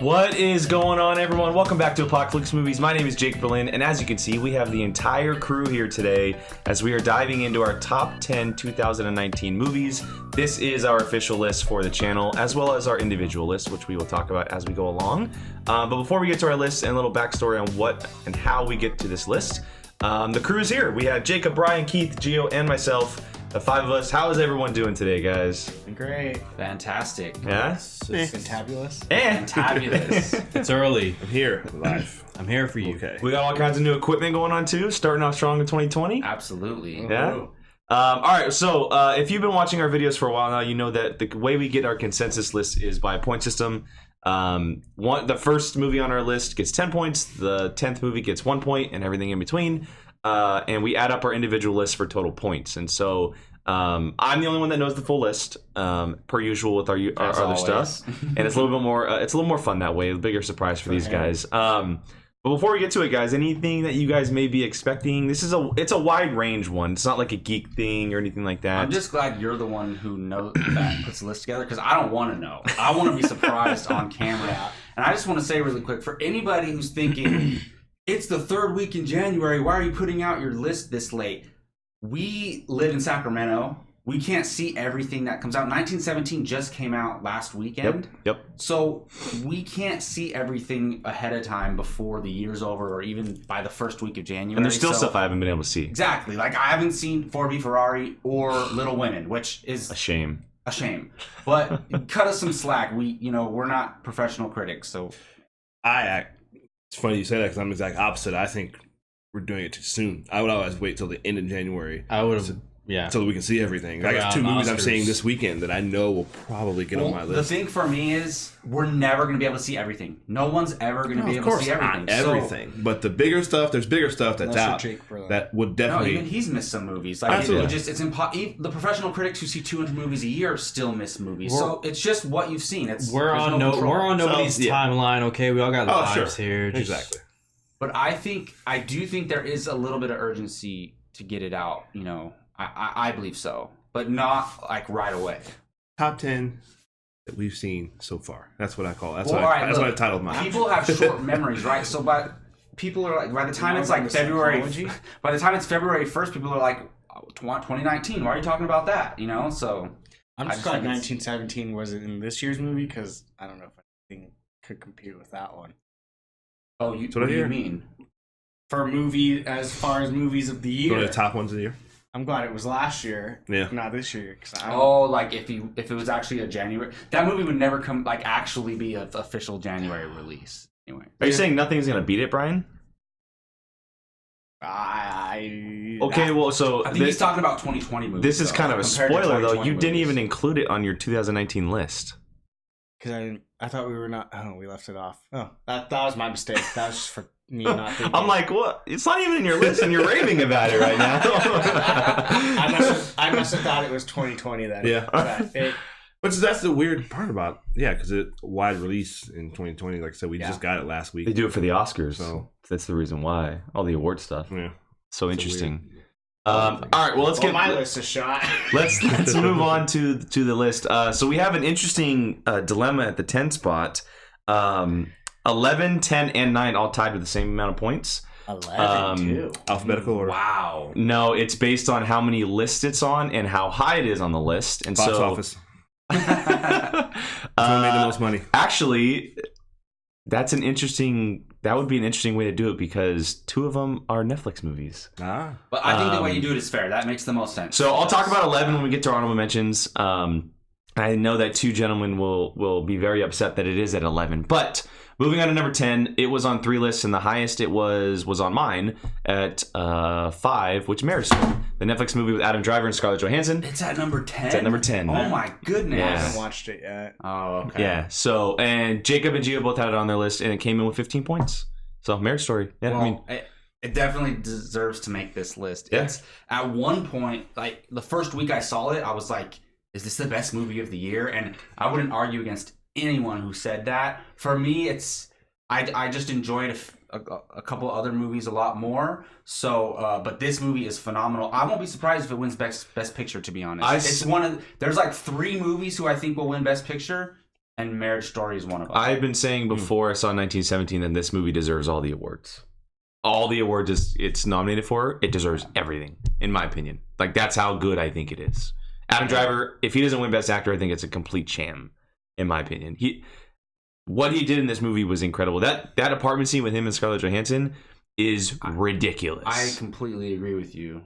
What is going on, everyone? Welcome back to Apocaflix Movies. My name is Jake Berlin, and as you can see, we have the entire crew here today as we are diving into our top 10 2019 movies. This is our official list for the channel, as well as our individual list, which we will talk about as we go along. But before we get to our list and a little backstory on what and how we get to this list, the crew is here. We have Jacob, Brian, Keith, Gio, and myself. The five of us. How is everyone doing today, guys? Great. Fantastic. Yeah? It's fantabulous. Fantabulous. It's early. I'm here live. I'm here for you. Okay. We got all kinds of new equipment going on, too. Starting off strong in 2020. Absolutely. Yeah? All right, so if you've been watching our videos for a while now, you know that the way we get our consensus list is by a point system. The first movie on our list gets 10 points, the 10th movie gets 1 point, and everything in between. And we add up our individual lists for total points. And so I'm the only one that knows the full list, per usual with our other stuff. And it's a little bit more it's a little more fun that way, a bigger surprise for these guys. But before we get to it, guys, anything that you guys may be expecting? It's a wide range one. It's not like a geek thing or anything like that. I'm just glad you're the one who knows that puts the list together, because I don't want to know. I want to be surprised on camera. And I just want to say really quick, for anybody who's thinking, it's the third week in January, why are you putting out your list this late? We live in Sacramento. We can't see everything that comes out. 1917 just came out last weekend. Yep. So we can't see everything ahead of time before the year's over, or even by the first week of January. And there's still stuff I haven't been able to see. Exactly. Like, I haven't seen Ford v Ferrari or Little Women, which is A shame. But cut us some slack. We're not professional critics, so It's funny you say that because I'm the exact opposite. I think we're doing it too soon. I would always wait till the end of January. I would have, yeah. So that we can see everything. I got two movies I'm seeing this weekend that I know will probably get on my list. The thing for me is we're never going to be able to see everything. No one's ever going to be able to see everything. Not everything. But the bigger stuff, there's bigger stuff that's out that would definitely... No, even he's missed some movies. Like, Absolutely. It's impossible. The professional critics who see 200 movies a year still miss movies. So it's just what you've seen. We're on nobody's timeline. Okay, we all got lives here. Exactly. But I do think there is a little bit of urgency to get it out. I believe so, but not like right away. Top 10 that we've seen so far. That's what I call it. That's what I titled mine. People have short memories, right? So people are like, by the time it's like February 1st, people are like, 2019, why are you talking about that? So I'm just glad 1917 wasn't in this year's movie, because I don't know if anything could compete with that one. Oh, what do you mean? For as far as movies of the year. One of the top ones of the year? I'm glad it was last year, not this year. Like if it was actually a January, that movie would never actually be an official January release. Anyway, Are you saying nothing's gonna beat it, Brian? so I think he's talking about 2020 movies. This is kind of a spoiler, though. You didn't even include it on your 2019 list. Because I thought we were not. Oh, we left it off. Oh, that was my mistake. That was just for me not thinking. I'm like, what? It's not even in your list, and you're raving about it right now. I must have thought it was 2020 then. Yeah. But that's the weird part about because it wide release in 2020. Like I said, we just got it last week. They do it for the Oscars, so that's the reason why. All the award stuff. Yeah. So interesting. All right, well, let's get my list a shot. Let's move on to the list. So we have an interesting dilemma at the 10 spot. 11, 10, and 9 all tied with the same amount of points. 11 too. Alphabetical order. Wow. No, it's based on how many lists it's on and how high it is on the list. And Box office. That's what made the most money. Actually, that would be an interesting way to do it, because 2 of them are Netflix movies. But I think the way you do it is fair. That makes the most sense. So I'll talk about 11 when we get to our honorable mentions. I know that 2 gentlemen will be very upset that it is at 11. But moving on to number 10, it was on 3 lists, and the highest it was on mine at 5, which Marriage Story, the Netflix movie with Adam Driver and Scarlett Johansson. It's at number 10? It's at number 10. Oh my goodness. Yeah. I haven't watched it yet. Oh, okay. Yeah, so, and Jacob and Gio both had it on their list, and it came in with 15 points. So, Marriage Story. Yeah, well, it definitely deserves to make this list. Yeah. It's at one point, like the first week I saw it, I was like, is this the best movie of the year? And I wouldn't argue against anyone who said that. For me, I just enjoyed a couple other movies a lot more. So, but this movie is phenomenal. I won't be surprised if it wins Best Picture, to be honest. There's like 3 movies who I think will win Best Picture. And Marriage Story is one of them. I've been saying before I saw 1917 that this movie deserves all the awards. All the awards it's nominated for, it deserves everything, in my opinion. Like, that's how good I think it is. Adam Driver, if he doesn't win Best Actor, I think it's a complete sham, in my opinion. What he did in this movie was incredible. That apartment scene with him and Scarlett Johansson is ridiculous. I completely agree with you.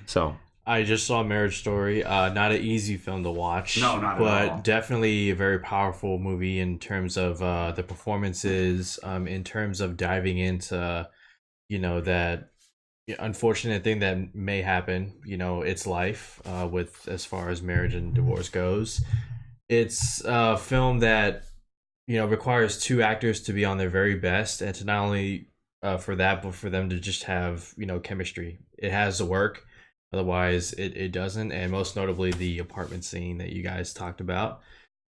So I just saw Marriage Story. Not an easy film to watch. No, not at but all. definitely a very powerful movie in terms of the performances, in terms of diving into, that unfortunate thing that may happen. It's life with as far as marriage and divorce goes. It's a film that requires two actors to be on their very best, and to not only for that, but for them to just have chemistry. It has to work. Otherwise, it doesn't, and most notably the apartment scene that you guys talked about.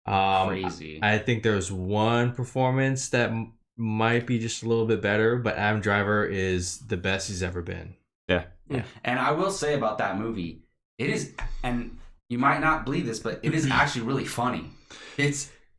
Crazy. I think there's one performance that might be just a little bit better, but Adam Driver is the best he's ever been. yeah. And I will say about that movie, it is, and you might not believe this, but it is actually really funny.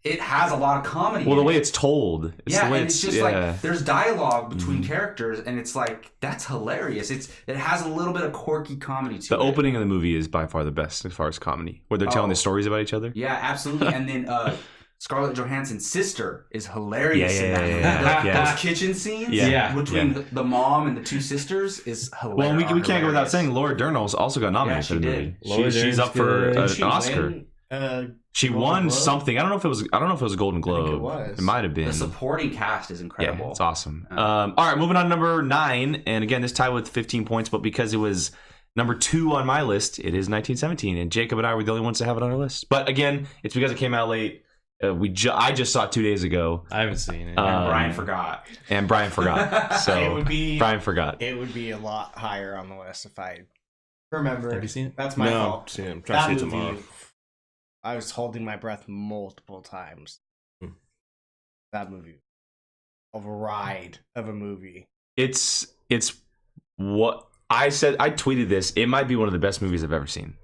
It has a lot of comedy. Well, the in way it. it's told. And it's just like there's dialogue between characters, and it's like that's hilarious. It has a little bit of quirky comedy to it. The opening of the movie is by far the best as far as comedy, where they're telling the stories about each other. Yeah, absolutely. And then Scarlett Johansson's sister is hilarious in that movie. Yeah. Those kitchen scenes between the mom and the two sisters is hilarious. Well, we can't go without saying Laura Dern's also got nominated for the movie. She's up for an Oscar. She won something. I don't know if it was a Golden Globe. I think it was. It might have been. The supporting cast is incredible. Yeah, it's awesome. All right, moving on to number 9, and again, this tied with 15 points, but because it was number 2 on my list, it is 1917, and Jacob and I were the only ones to have it on our list. But again, it's because it came out late. I just saw it 2 days ago. I haven't seen it. And Brian forgot. So Brian forgot. It would be a lot higher on the list if I remember. Have you seen it? That's my fault. See, I'm trying to see it tomorrow. I was holding my breath multiple times. That movie, a ride of a movie. It's what I said. I tweeted this. It might be one of the best movies I've ever seen.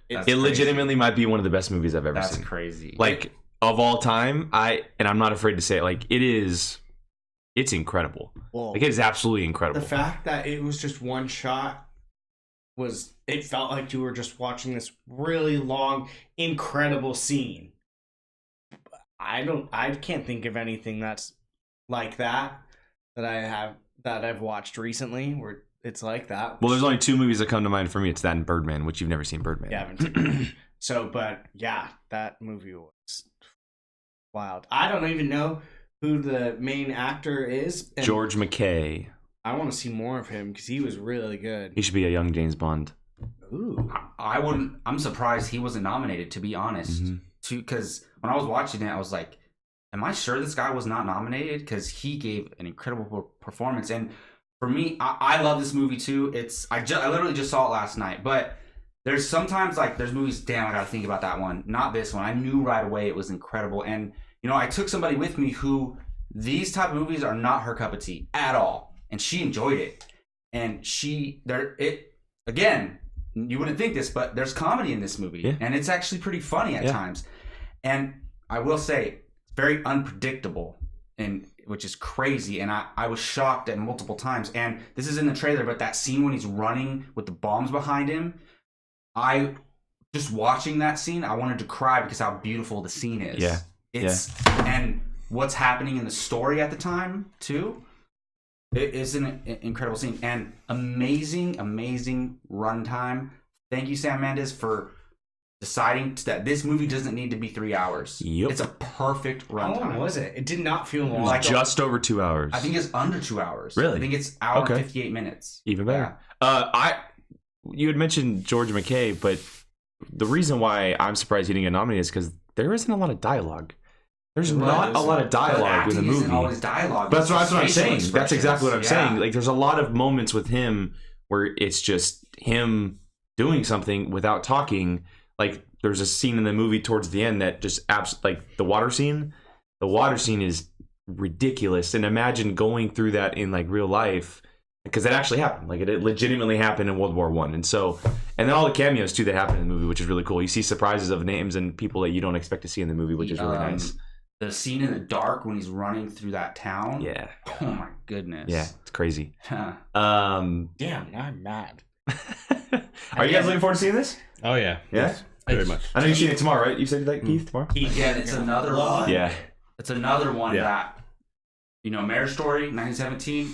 It legitimately might be one of the best movies I've ever seen. That's crazy. Like, of all time, I'm not afraid to say it. Like, it's incredible. Well, like, it is absolutely incredible. The fact that it was just one shot it felt like you were just watching this really long, incredible scene. I can't think of anything that's like that I've watched recently where it's like that. Well, there's only 2 movies that come to mind for me. It's that and Birdman, which you've never seen Birdman. Yeah, I haven't seen Birdman. But yeah, that movie was wild. I don't even know who the main actor is. George McKay. I want to see more of him because he was really good. He should be a young James Bond. Ooh. I'm surprised he wasn't nominated, to be honest. Because when I was watching it, I was like, am I sure this guy was not nominated? Because he gave an incredible performance. And for me, I love this movie too. I literally just saw it last night. But there's sometimes there's movies, damn, I got to think about that one. Not this one. I knew right away it was incredible. And, I took somebody with me who these type of movies are not her cup of tea at all. And she enjoyed it. And again, you wouldn't think this, but there's comedy in this movie. Yeah. And it's actually pretty funny at times. And I will say, it's very unpredictable, which is crazy. And I was shocked at multiple times. And this is in the trailer, but that scene when he's running with the bombs behind him, just watching that scene, I wanted to cry because how beautiful the scene is. Yeah. And what's happening in the story at the time, too. It is an incredible scene and amazing runtime. Thank you, Sam Mendes, for deciding that this movie doesn't need to be 3 hours. Yep. It's a perfect runtime. How long was it? It did not feel long. Just over 2 hours. I think it's under 2 hours. Really? I think it's hour and 58 minutes. Even better. You had mentioned George McKay, but the reason why I'm surprised he didn't get nominated is because there isn't a lot of dialogue. There's not a lot of dialogue in the movie. Isn't always dialogue. That's what I'm saying. That's exactly what I'm saying. Yeah. Like, there's a lot of moments with him where it's just him doing something without talking. Like, there's a scene in the movie towards the end that just like the water scene. The water scene is ridiculous, and imagine going through that in like real life. because that actually happened. Like it legitimately happened in World War One, and then all the cameos too that happen in the movie, which is really cool. You see surprises of names and people that you don't expect to see in the movie, which is really nice. The scene in the dark when he's running through that town. Yeah. Oh my goodness. Yeah, it's crazy. Damn, now I'm mad. Are you guys looking forward to seeing this? Oh yeah. Yeah. Very much. I know you're seeing it tomorrow, right? You said that, Keith, tomorrow? Yeah, it's another one. Yeah. It's another one Yeah. that, Marriage Story, 1917.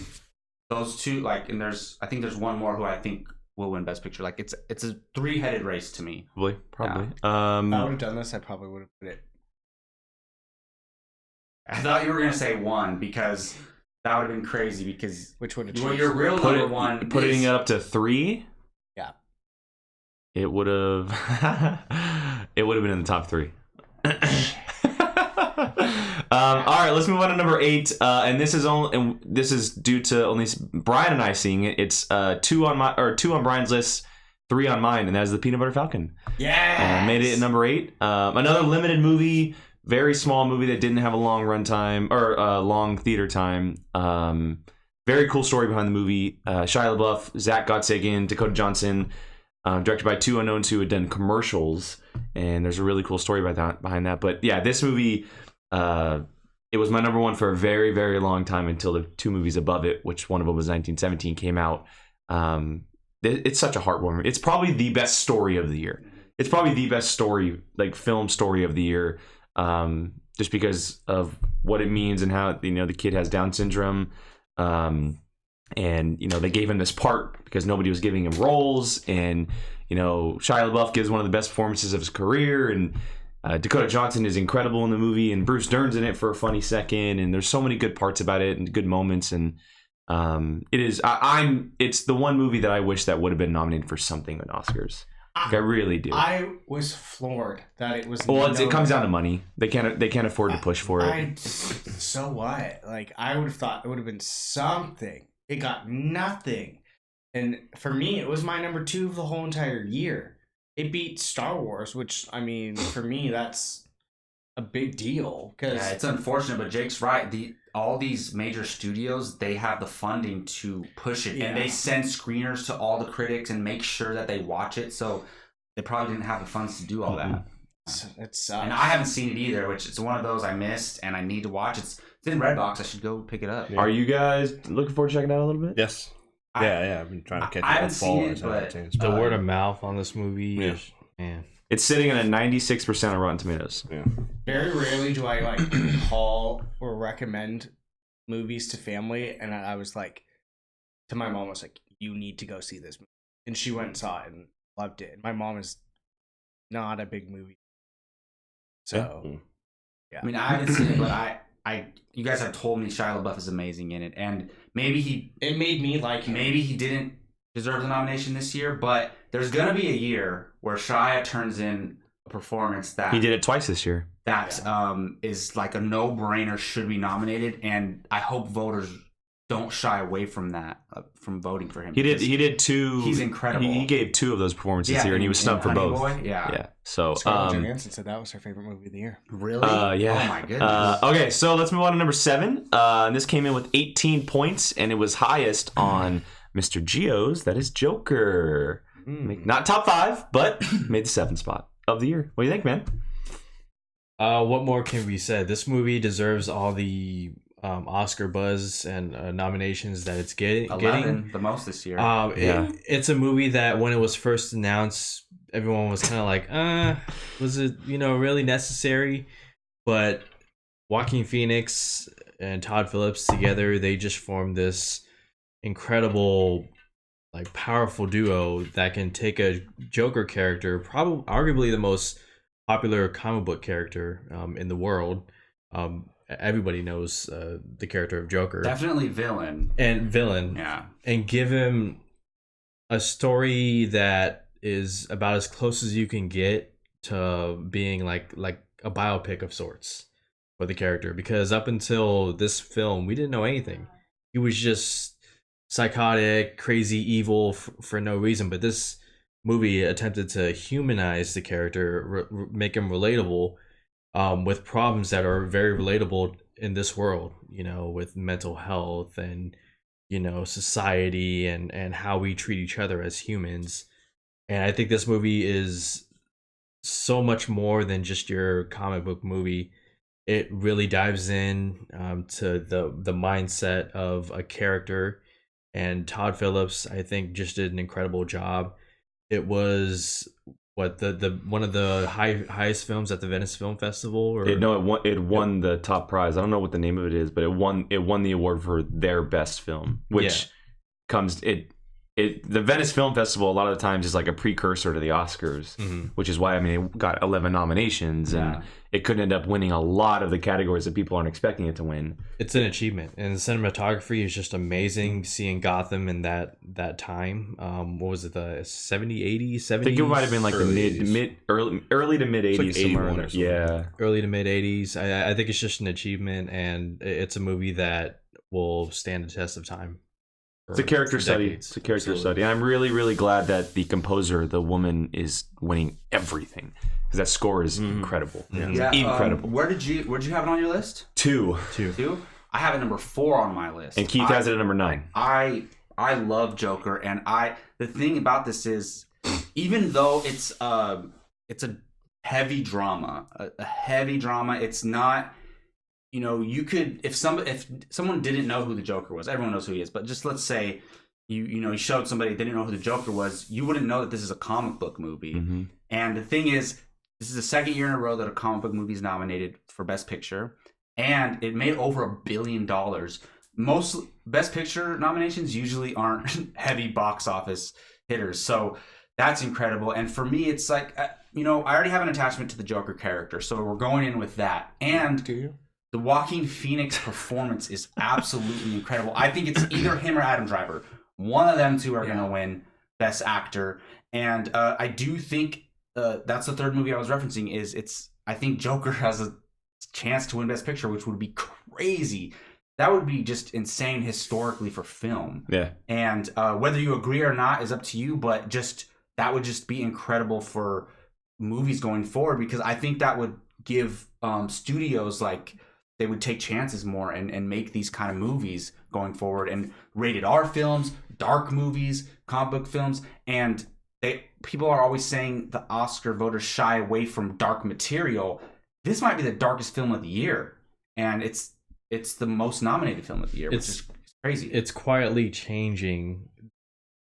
Those two, I think there's one more who I think will win Best Picture. Like it's a 3-headed race to me. Probably. If I would have done this, I probably would have put it. I thought you were gonna say 1 because that would have been crazy because Which would have your real number 1 putting it up to 3. Yeah. It would have. It would have been in the top 3. All right, let's move on to number 8, and this is due to only Brian and I seeing it. It's 2 on Brian's list, 3 on mine, and that is the Peanut Butter Falcon. Yeah. Made it at number 8. Another limited movie, very small movie that didn't have a long runtime or long theater time. Very cool story behind the movie. Shia LaBeouf, Zach Gottsagen, Dakota Johnson, directed by 2 unknowns who had done commercials, and there's a really cool story behind that. But yeah, this movie. It was my number 1 for a very, very long time until the 2 movies above it, which one of them was 1917, came out. It's such a heartwarming. It's probably the best story of the year. It's probably the best story, like film story of the year, just because of what it means and how the kid has Down syndrome, and they gave him this part because nobody was giving him roles, and Shia LaBeouf gives one of the best performances of his career, and Dakota Johnson is incredible in the movie, and Bruce Dern's in it for a funny second, and there's so many good parts about it and good moments, and it's the one movie that I wish that would have been nominated for something at Oscars. Like, I really do. I was floored that it was. Well, it comes down to money. They can't afford to push for it. So what? Like, I would have thought it would have been something. It got nothing, and for me, it was my number 2 of the whole entire year. It beat Star Wars, which, I mean, for me, that's a big deal. Yeah, it's unfortunate, but Jake's right. All these major studios, they have the funding to push it, and they send screeners to all the critics and make sure that they watch it. So they probably didn't have the funds to do all that. It sucks. And I haven't seen it either, which it's one of those I missed and I need to watch. It's in Redbox. I should go pick it up. Yeah. Are you guys looking forward to checking it out a little bit? Yes. Yeah, I've been trying to catch I it. haven't seen it, but the word of mouth on this movie, man. It's sitting at a 96% on Rotten Tomatoes. Yeah. Very rarely do I call or recommend movies to family, and I was like, to my mom, I was like, "You need to go see this movie," and she went and saw it and loved it. And my mom is not a big movie, so yeah. I mean, I haven't seen it, but you guys have told me Shia LaBeouf is amazing in it, and it made me like him. Maybe he didn't deserve the nomination this year, but there's gonna be a year where Shia turns in a performance that he did it twice this year. That is like a no-brainer, should be nominated, and I hope voters don't shy away from that, from voting for him. He did 2. He's incredible. He gave 2 of those performances here, and he was snubbed for both. Boy? Yeah. So Scarlett Johansson said that was her favorite movie of the year. Really? Yeah. Oh my goodness. Okay, so let's move on to number 7. And this came in with 18 points, and it was highest on Mr. Gio's. That is Joker. Not top 5, but made the 7th spot of the year. What do you think, man? What more can be said? This movie deserves all the Oscar buzz and nominations that it's getting. 11, the most this year. It's a movie that when it was first announced, everyone was kind of like, was it really necessary? But Joaquin Phoenix and Todd Phillips together, they just formed this incredible, like, powerful duo that can take a Joker character, probably arguably the most popular comic book character in the world. Everybody knows the character of Joker. Definitely villain. Yeah. And give him a story that is about as close as you can get to being like a biopic of sorts for the character. Because up until this film, we didn't know anything. He was just psychotic, crazy, evil for no reason. But this movie attempted to humanize the character, make him relatable, with problems that are very relatable in this world, with mental health and society and how we treat each other as humans. And I think this movie is so much more than just your comic book movie. It really dives in to the mindset of a character, and Todd Phillips, I think, just did an incredible job. It was the one of the highest films at the Venice Film Festival. Or It won the top prize. I don't know what the name of it is, but it won the award for their best film, which comes the Venice Film Festival a lot of the times is like a precursor to the Oscars, which is why it got 11 nominations and it couldn't end up winning a lot of the categories that people aren't expecting it to win. It's an achievement, and the cinematography is just amazing. Seeing Gotham in that time, what was it, the 70s, 80s, 70s? I think it might have been like the early to mid 80s, like somewhere in 81 or there. something. Yeah, early to mid 80s. I think it's just an achievement, and it's a movie that will stand the test of time. it's a character study. decades. It's a character study. And I'm really, really glad that the composer, the woman, is winning everything because that score is incredible. Yeah, Incredible. Where'd you have it on your list? 2. 2. I have it number 4 on my list. And Keith has it at number 9. I love Joker, and the thing about this is, even though it's a heavy drama, it's not. You could, if someone didn't know who the Joker was, everyone knows who he is, but just let's say you showed somebody they didn't know who the Joker was, you wouldn't know that this is a comic book movie. And the thing is, this is the second year in a row that a comic book movie is nominated for Best Picture, and it made over $1 billion. Most Best Picture nominations usually aren't heavy box office hitters, so that's incredible. And for me, it's like, I already have an attachment to the Joker character, so we're going in with that. And Do you? the Joaquin Phoenix performance is absolutely incredible. I think it's either him or Adam Driver. One of them two are going to win Best Actor. And I do think that's the third movie I was referencing. I think Joker has a chance to win Best Picture, which would be crazy. That would be just insane historically for film. Yeah. And whether you agree or not is up to you, but that would just be incredible for movies going forward, because I think that would give studios, like, they would take chances more and make these kind of movies going forward, and rated R films, dark movies, comic book films. And people are always saying the Oscar voters shy away from dark material. This might be the darkest film of the year, and it's the most nominated film of the year, which is crazy. It's quietly changing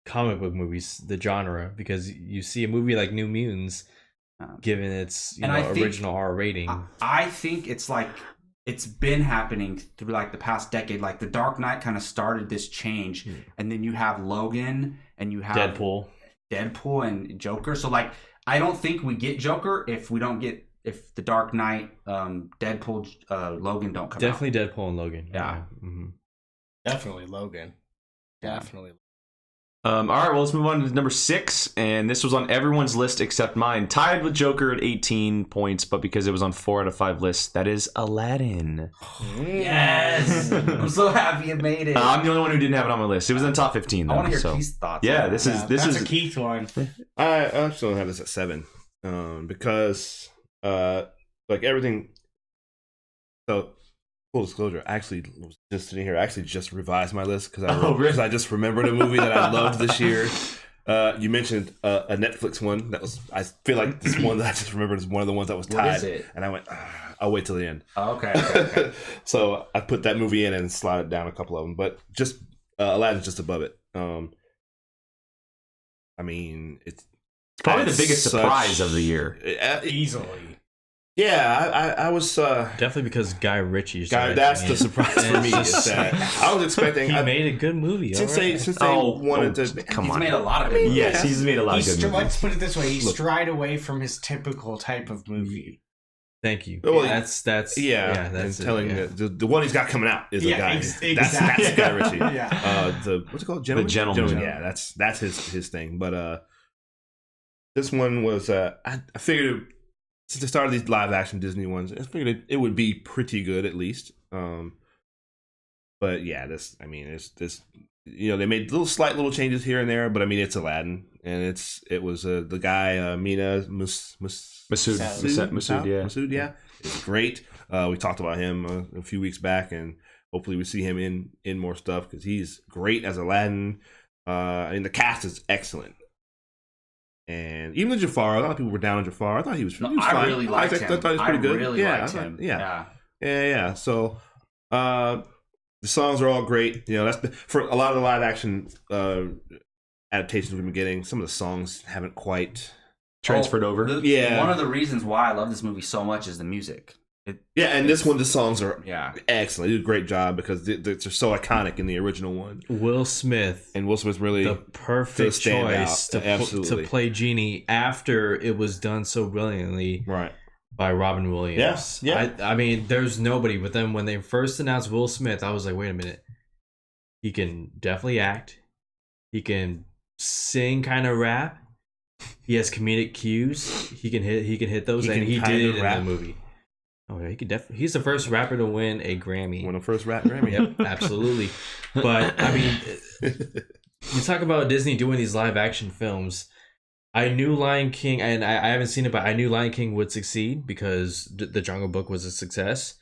comic book movies, the genre, because you see a movie like New Mutants, given its original R rating. I think it's been happening through like the past decade. Like the Dark Knight kind of started this change, and then you have Logan, and you have Deadpool and Joker. So like, I don't think we get Joker if the Dark Knight, Deadpool, Logan don't come out. Definitely Deadpool and Logan. Yeah. Definitely Logan. Definitely. All right, well, let's move on to number 6, and this was on everyone's list except mine. Tied with Joker at 18 points, but because it was on 4 out of 5 lists, that is Aladdin. Yes! I'm so happy it made it. I'm the only one who didn't have it on my list. It was in the top 15, though. I want to hear Keith's thoughts. Yeah, this That's is a Keith one. I actually have this at 7 because like everything. So full disclosure, I actually was just sitting here. I actually just revised my list because I just remembered a movie that I loved this year. You mentioned a Netflix one that was. I feel like this one that I just remembered is one of the ones that was tied. What is it? And I went, I'll wait till the end. Oh, okay. So I put that movie in and slotted down a couple of them, but just Aladdin's just above it. I mean, it's probably the biggest surprise of the year. Easily. Yeah, I was definitely because Guy Ritchie's. That's the surprise for me. Is that I was expecting. He made a good movie. Since they wanted to. Come He's on, made a lot of good movies. Yes, he's made a lot of good movies. Let's put it this way: he strayed away from his typical type of movie. Thank you. Well, that's that's it, telling the one he's got coming out is a guy. Exactly. That's Guy Ritchie. Yeah. What's it called? Gentleman? The Gentleman. Yeah, that's his thing. But this one was I figured since they started these live action Disney ones, I figured it would be pretty good at least. But yeah, it's this. They made slight little changes here and there, but I mean it's Aladdin, and it was the guy Mina Masood, yeah, it's great. We talked about him a few weeks back, and hopefully we see him in more stuff because he's great as Aladdin. I mean, the cast is excellent. And even Jafar, a lot of people were down on Jafar. I thought he was, he was I fine. really liked him. I thought he was pretty good. Really yeah, liked him. Yeah. So the songs are all great. You know, that's for a lot of the live action adaptations we've been getting. Some of the songs haven't quite transferred over. One of the reasons why I love this movie so much is the music. And this one, the songs are Yeah. excellent. They did a great job because they're so iconic in the original one. Will Smith, And Will Smith really the perfect stand choice out. Absolutely. to play Genie after it was done so brilliantly right. by Robin Williams. Yeah. I mean, there's nobody. But then when they first announced Will Smith, I was like, wait a minute. He can definitely act. He can sing, kind of rap. He has comedic cues. He can hit those, and he did it in the movie. Oh yeah, he could definitely. He's the first rapper to win a Grammy. Won the first rap Grammy. Yep, absolutely. But I mean, you talk about Disney doing these live action films. I knew Lion King, and I haven't seen it, but I knew Lion King would succeed because the Jungle Book was a success.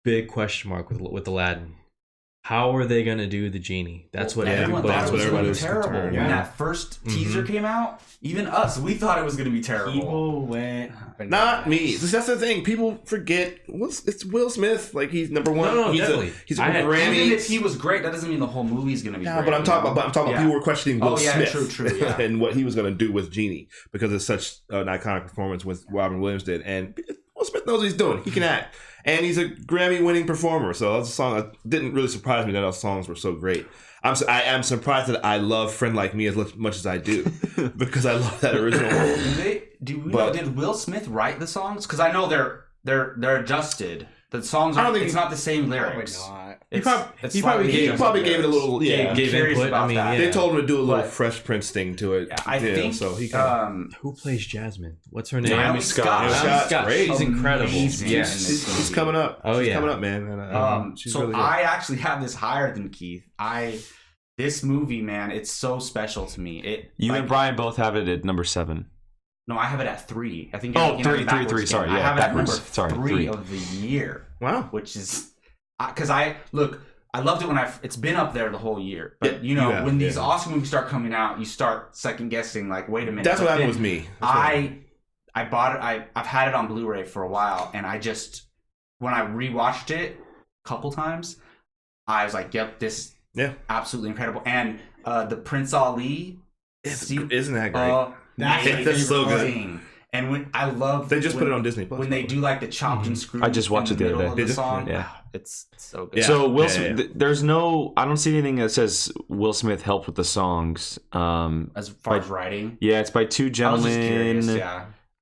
Big question mark with Aladdin. How are they going to do the genie? That's what everybody thought was going to be concerned. terrible. Yeah. When that first teaser came out, even us, we thought it was going to be terrible. People went Not me. That's the thing. People forget. It's Will Smith. Like he's number one. No, he's definitely. He's a Even Grammy. if he was great, that doesn't mean the whole movie's going to be No, great. but I'm talking about people were questioning Will Smith. True, yeah. And what he was going to do with Genie because it's such an iconic performance with Robin Williams did. And Will Smith knows what he's doing. He can act. And he's a Grammy-winning performer. So that's a song that didn't really surprise me that those songs were so great. I am surprised that I love Friend Like Me as much as I do because I love that original one. Did Will Smith write the songs? Because I know they're adjusted. The songs it's not the same lyrics. Probably not. He probably gave it a little. Yeah, gave input. I mean, they told him to do a little Fresh Prince thing to it. I think so. He who plays Jasmine? What's her name? Naomi Scott. Scott's great. She's incredible. Amazing. Yeah, she's coming up. Oh, she's yeah. coming up, man. And, she's so really good. I actually have this higher than Keith. This movie, man, it's so special to me. You and Brian both have it at number 7. No, I have it at 3. I think. Oh, 3. Sorry, I have it at number backwards. Sorry, 3 3. of the year. Wow. Which is because I loved it when it's been up there the whole year. But when these Oscar movies start coming out, you start second guessing. Like, wait a minute. That's what happened with me. I bought it. I've had it on Blu-ray for a while, and when I rewatched it a couple times, I was like, "Yep, this absolutely incredible." And the Prince Ali, isn't that great? That's so good. And when I love, they just put it on Disney Plus when they do like the chopped and screwed. I just watched it the other day. Did song. Yeah, it's so good. So Will Smith, there's no. I don't see anything that says Will Smith helped with the songs. As far as writing, yeah, it's by two I was just gentlemen. curious,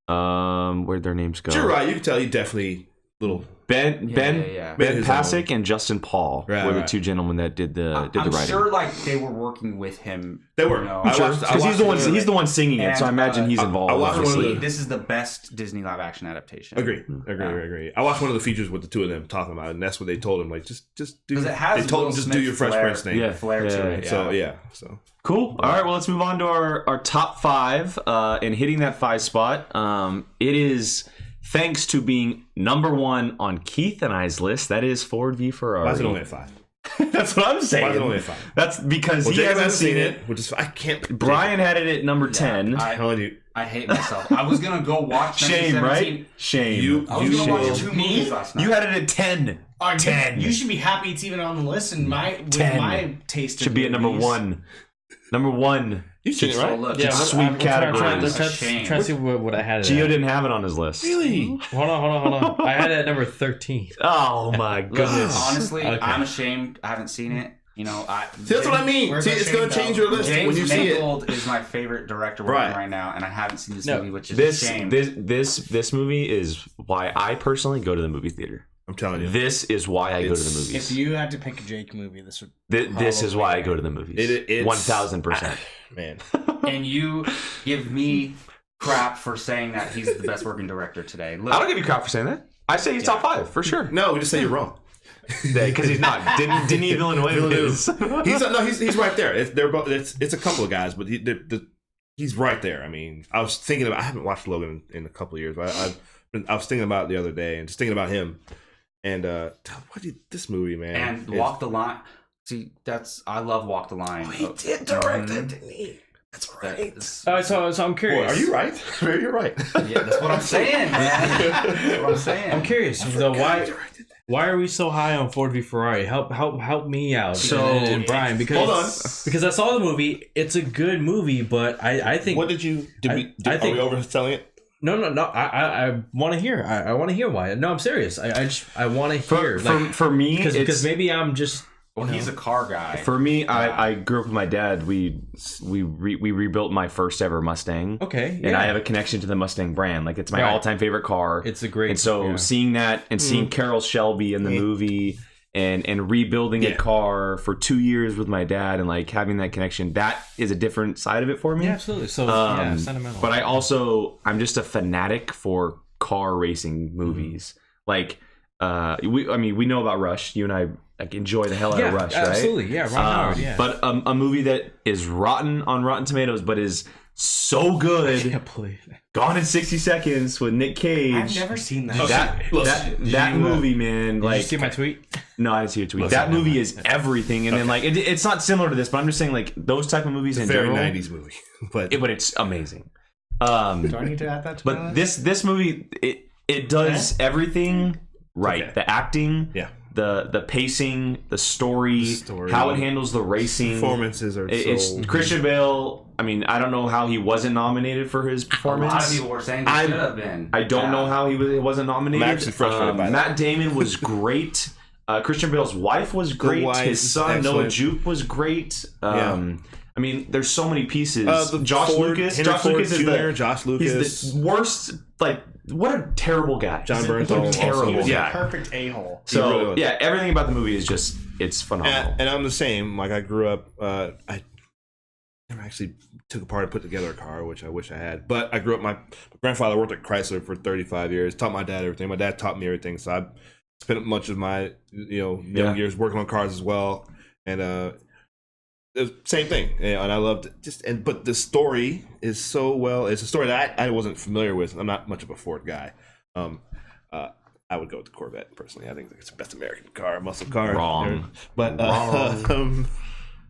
yeah. Where'd their names go? You're right. You can tell you definitely little. Ben Pasek and Justin Paul were the two gentlemen that did the I'm writing. I'm sure like they were working with him. They were. Because he's the one singing it, so I imagine he's involved. I watched obviously. This is the best Disney live action adaptation. Agree. I watched one of the features with the two of them talking about it, and that's what they told him. Like, just do. It has they told Will him just Smith do your Fresh Prince thing. Yeah. Flair to it. Yeah. So Cool. All right. Well, let's move on to our top 5. And hitting that 5 spot, it is thanks to being number 1 on Keith and I's list. That is Ford v Ferrari. why is it only at 5? That's what I'm saying. Why is it only at 5? That's because he hasn't seen it. Which is I can't. Brian had it at number 10. I'm telling you. I hate myself. I was gonna go watch. Shame, 1917. right? Shame. I was gonna watch 2 movies last night. You had it at 10. 10. You should be happy it's even on the list. And my 10. my taste Should of be at number movies. 1. Number 1. You've seen it, So right? look, Yeah, Sweet categories. Shame. Trying to see what I had. Gio didn't have it on his list. Really? Hold on. I had it at number 13. Oh my Look, goodness. honestly, Okay. I'm ashamed. I haven't seen it. See, that's what I mean. Where's See, that it's going to shame change though? your list James when you see it. Mangold is my favorite director working Right. right now, and I haven't seen this No, movie, which is a shame. This movie is why I personally go to the movie theater. I'm telling you. This is why I go to the It's- movies. If you had to pick a Jake movie, this would. This is why I go to the movies. It's 1000%. Man. And you give me crap for saying that he's the best working director today. Look, I don't give you crap for saying that. I say he's top 5 for sure. No, we just say you're wrong. Because he's not. Denis Villeneuve is. He's right there. It's a couple of guys, but he's right there. I mean, I was thinking about. I haven't watched Logan in a couple of years, but I was thinking about it the other day and just thinking about him. And this movie, man, And Walk the Line. See, I love Walk the Line. He did direct it, didn't he? That's right. So I'm curious. Boy, are you right? You're right. Yeah, that's what I'm saying, man. That's what I'm saying. I'm curious. So why are we so high on Ford v Ferrari? Help me out. And Brian, because hold on. Because I saw the movie. It's a good movie, but I think What did you? Are we overselling it? No. I want to hear. I want to hear why. No, I'm serious. I want to hear. For me, because maybe I'm just. Well, he's a car guy. For me, I grew up with my dad. We rebuilt my first ever Mustang. Okay, and I have a connection to the Mustang brand. Like, it's my all-time favorite car. It's a great. And so seeing that and seeing Carroll Shelby in the movie and rebuilding a car for 2 years with my dad and like having that connection, that is a different side of it for me. Yeah, absolutely. So sentimental. But I'm just a fanatic for car racing movies. Like, we know about Rush. You and I enjoy the hell out of Rush, right? Absolutely, yeah, Ron Howard, yeah. But a movie that is rotten on Rotten Tomatoes, but is so good. I can't believe it. Gone in 60 Seconds with Nick Cage. I've never seen that. That movie, man. Did like, you see my tweet? No, I didn't see your tweet. That movie is everything, and then like it's not similar to this, but I'm just saying like those type of movies in Very general. 90s movie, but it's amazing. Do I need to add that to my But list? this movie it does everything right. Okay. The acting, the pacing, the story, how it handles the racing. Performances are It's Christian Bale. I mean, I don't know how he wasn't nominated for his performance. A lot of people were saying he should have been. I don't know how he wasn't nominated. I'm actually frustrated by that. Matt Damon was great. Christian Bale's wife was great. His son Noah Jupe was great. I mean, there's so many pieces. Josh Lucas. Josh Lucas he's the worst. Like, what a terrible guy. John Bernthal, terrible. Yeah, perfect a-hole. So really everything about the movie is just it's phenomenal. And I'm the same. Like, I grew up. I never actually took apart and put together a car, which I wish I had. But I grew up. My grandfather worked at Chrysler for 35 years. Taught my dad everything. My dad taught me everything. So I spent much of my young years working on cars as well. And same thing, and I loved it. But the story is so well. It's a story that I wasn't familiar with. I'm not much of a Ford guy. I would go with the Corvette personally. I think it's the best American car, muscle car. Wrong. But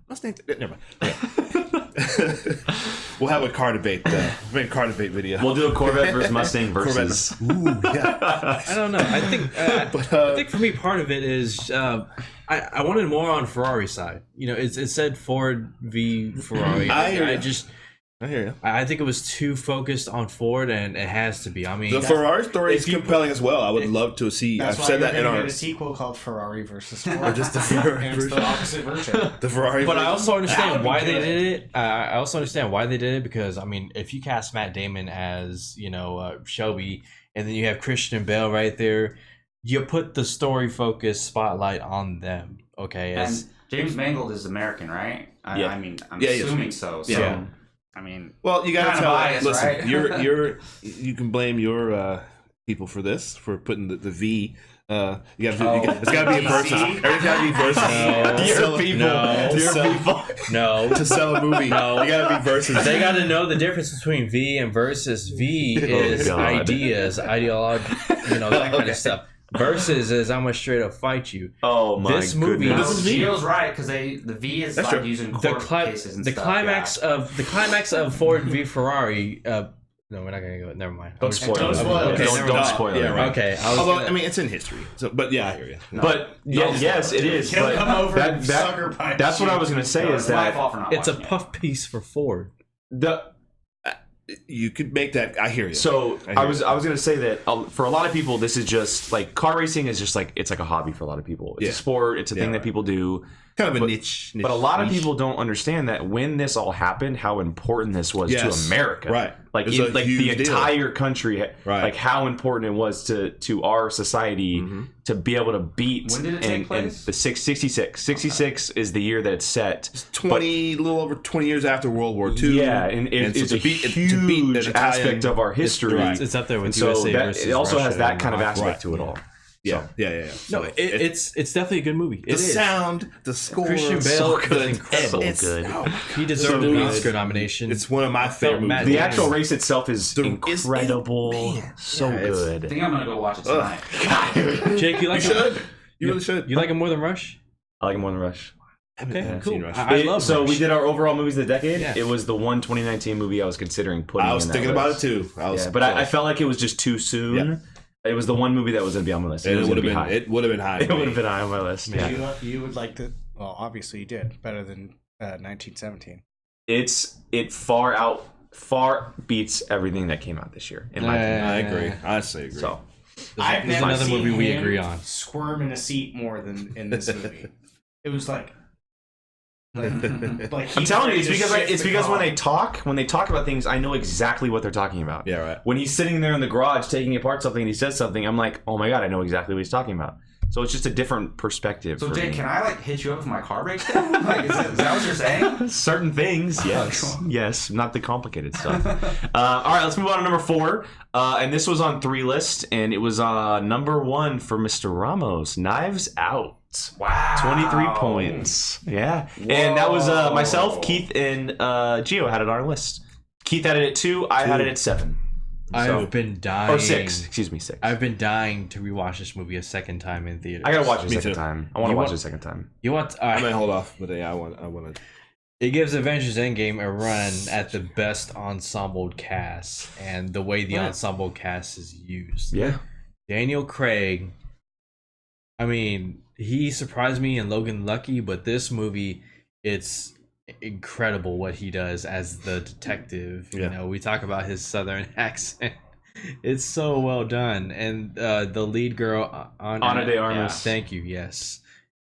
Mustang. Never mind. We'll have a car debate. Car debate video. We'll do a Corvette versus Mustang versus. Ooh, yeah. I don't know. I think for me, part of it is I wanted more on Ferrari's side. You know, it said Ford v Ferrari. I hear you. I think it was too focused on Ford, and it has to be. I mean, The Ferrari story is compelling as well. I would love to see. That's I've why said you're that in gonna our get a sequel called Ferrari versus Ford. or just the Ferrari And it's version. the opposite version. The Ferrari. But I also That understand would be why they good. did it. I also understand why they did it because I mean, if you cast Matt Damon as Shelby, and then you have Christian Bale right there, you put the story focused spotlight on them. Okay, And James Mangold is American, right? Yeah. I mean, I'm Yeah, he is. assuming so. So, Yeah. I mean, Well, you gotta Kinda tell. biased, Listen, right? you can blame your people for this for putting the V. It's gotta be a versus. Everything's gotta be versus. Your people. No. To sell a movie, No. you gotta be versus. They got to know the difference between V and versus. V is God. ideas, ideology, that kind of stuff. Versus is I'm gonna straight up fight you. Oh my This movie- goodness. This is me. Gio's right because the V is That's like true. using The court cases and the stuff. climax of Ford v Ferrari. No, we're not gonna go. Never mind. Don't spoil Don't it. spoil it. Okay, never Don't mind. spoil Yeah, it. right. Okay. Although I mean, it's in history. So, but yeah, I hear you. No. But yes, it is. He'll But come over and sucker punch that's what you. I was gonna say No, is it's my that fault for not It's a watching it. puff piece for Ford. You could make that. I hear you. So I hear I was gonna say that for a lot of people, this is just like car racing is just like it's like a hobby for a lot of people. It's Yeah. a sport. It's a thing right. that people do. kind of a but- niche. But a lot of niche. people don't understand that when this all happened, how important this was Yes. to America. Right. Like It's a the huge deal. entire country. Right. Like how important it was to our society to be able to beat. When did it take place? The 66. 66 is the year that it's set. 20, a little over 20 years after World War II. Yeah, and so it's a to beat huge an Italian- aspect of our history. Right. It's up there with And so USA that, versus it also Russia has that and kind of Iraq. aspect Right. to it all. Yeah, So, yeah. No, So it's definitely a good movie. the sound, the score, Christian so Bale is good. incredible. So good. Oh, He deserved So an good. Oscar nomination. it's one of my favorite movies. Matt the Damon. actual race itself is It's incredible. man. So Yeah, it's- I good. think I'm gonna go watch it Ugh. tonight. Jake, you You like should. You really should. You like it more than Rush? I like it more than Rush. Okay, haven't cool. seen Rush. I love So Rush. we did our overall movies of the decade. Yeah. It was the one 2019 movie I was considering putting. I was in that thinking about it list. too. I was, Yeah, but I felt like it was just too soon. Yeah. It was the one movie that was going to be on my list. and it was would gonna have be been. high. It would have been high. It would have been high on my list. Yeah. You would like to. Well, obviously you did better than 1917. It far beats everything that came out this year, in my opinion. I agree. I honestly agree. So I've There's never another seen movie we him agree on. squirm in a seat more than in this movie. It was like I'm telling you, it's because when they talk about things, I know exactly what they're talking about. Yeah, right. When he's sitting there in the garage taking apart something and he says something, I'm like, oh my god, I know exactly what he's talking about. So it's just a different perspective. So for Jake, me. can I like hit you up if my car breaks down? Like, is that what you're saying? Certain things, yes, yes, not the complicated stuff. All right, let's move on to number 4, and this was on 3 list, and it was number 1 for Mr. Ramos, Knives Out. Wow, 23 points. Yeah, and that was myself, Keith, and Gio had it on our list. Keith had it at 2. I had it at 7. I've been dying. Or 6. Excuse me, 6. I've been dying to rewatch this movie a second time in theaters. I gotta watch it a Me second too. time. I want to You watch want- it a second time. You want? I might hold off, but yeah, I want to. It gives Avengers Endgame a run at the best ensemble cast and the way the ensemble cast is used. Yeah. Daniel Craig, I mean, he surprised me in Logan Lucky, but this movie, it's incredible what he does as the detective. Yeah. You know, we talk about his southern accent. It's so well done. And the lead girl, Ana de Armas. Thank you, yes.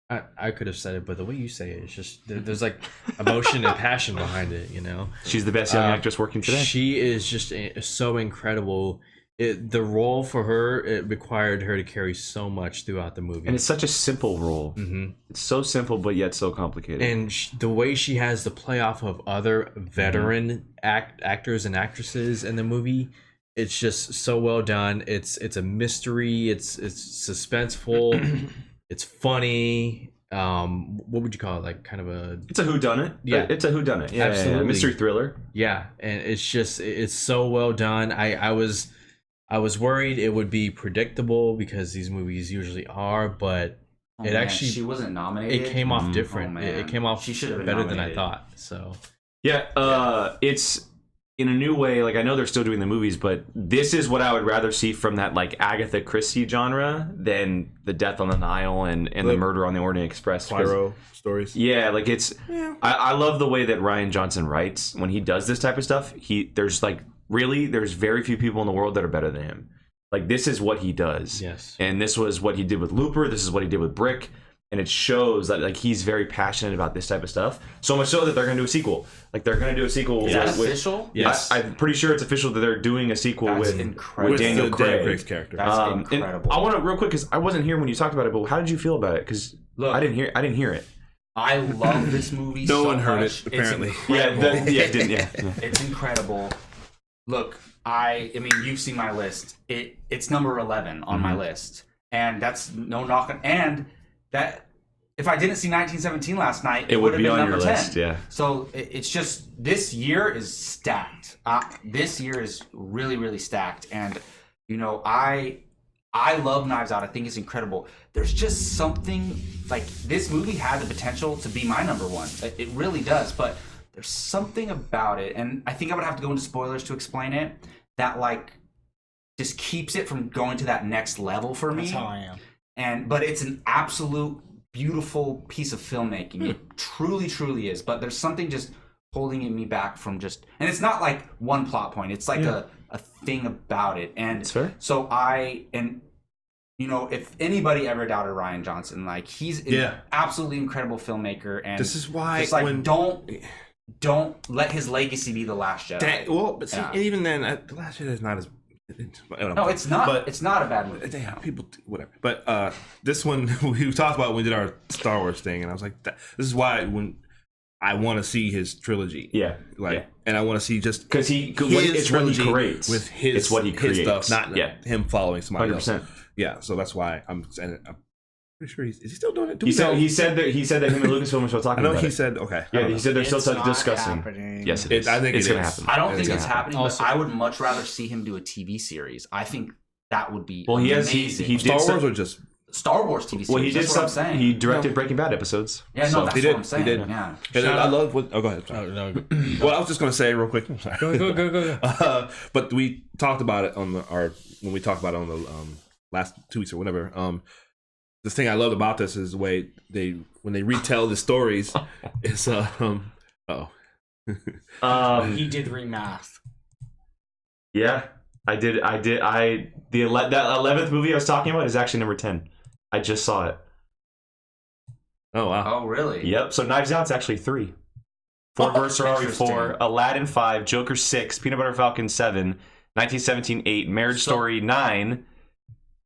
I could have said it, but the way you say it, it's just there's like emotion and passion behind it, you know. She's the best young actress working today. She is just so incredible. The role for her, it required her to carry so much throughout the movie. And it's such a simple role. Mhm. It's so simple, but yet so complicated. And the way she has the play off of other veteran actors and actresses in the movie, it's just so well done. It's a mystery. It's suspenseful. It's funny. What would you call it? Like kind of a it's a whodunit. Yeah. It's a whodunit. Yeah, Absolutely. mystery thriller. yeah, and it's so well done. I was worried it would be predictable because these movies usually are, but Oh, it man, actually she wasn't nominated. it came off different. Oh, It man. came off She should have been better than I nominated. thought. So Yeah, it's in a new way. Like I know they're still doing the movies, but this is what I would rather see from that like Agatha Christie genre than the Death on the Nile and the Murder on the Orient Express. 'Cause- Poirot stories. Yeah, like it's. I love the way that Ryan Johnson writes when he does this type of stuff. There's very few people in the world that are better than him. Like this is what he does. yes, And this was what he did with Looper. This is what he did with Brick. And it shows that like he's very passionate about this type of stuff. So much so that they're going to do a sequel. Like they're going to do a sequel. Is that with, official? yes. I'm pretty sure it's official that they're doing a sequel That's with incredible. with Daniel Craig. Craig's character. That's And incredible. I want to real quick because I wasn't here when you talked about it. But how did you feel about it? Because Look, I didn't hear it. I love this movie. No so one heard much. it, apparently. It's Yeah, incredible. yeah. It's incredible. Look, I mean, you've seen my list. It's number 11 on my list, and that's no knock on. And that if I didn't see 1917 last night, It would have be been on number your 10. list, yeah. So it's just this year is stacked. This year is really, really stacked, and you know, I love Knives Out. I think it's incredible. There's just something like this movie had the potential to be my number 1. It really does, but there's something about it, and I think I would have to go into spoilers to explain it, that like just keeps it from going to that next level for me. That's how I am. But it's an absolute beautiful piece of filmmaking. It truly, truly is. But there's something just holding me back from just, and it's not like one plot point. It's like a thing about it. And That's fair. so you know, if anybody ever doubted Ryan Johnson, like he's an absolutely incredible filmmaker. And This is why it's like when- don't let his legacy be the Last Jedi. But see, Yeah. even then, The Last Jedi is not as. No, it's not. But It's not a bad movie. yeah, people, whatever. But this one we talked about when we did our Star Wars thing, and I was like, this is why when I want to see his trilogy, Yeah, and I want to see just because it's what he creates. with his it's what he creates. his stuff, not him following somebody else. 100%. Yeah, so that's why I'm pretty sure is he still doing it? Do He we know? said that him and Lucasfilm are still I talking know about he it. said okay. I Yeah, don't he know. said they're It's still not discussing. happening. Yes, I think it's it gonna is. happen. I don't It's think gonna it's happen. happening, Also- but I would much rather see him do a TV series. I think that would be Well, he amazing. did Star some- Wars or just Star Wars TV series. Well, he did that's what I'm some. saying. He directed Breaking Bad episodes. yeah, no, So- that's He what did. I'm saying. He did. Yeah. and Shout I out- love what. Oh, go ahead. Sorry. No, Well, I was just gonna say real quick. I'm sorry. go. But we talked about it on when we talked about it on the last 2 weeks or whatever. The thing I loved about this is the way when they retell the stories is He did remath. Yeah, I did. That 11th movie I was talking about is actually number 10. I just saw it. oh wow. Oh, really? Yep. So Knives Out's actually 3. Ford vs. Ferrari Interesting. 4, Aladdin 5, Joker 6, Peanut Butter Falcon 7, 1917 8, Marriage Story 9,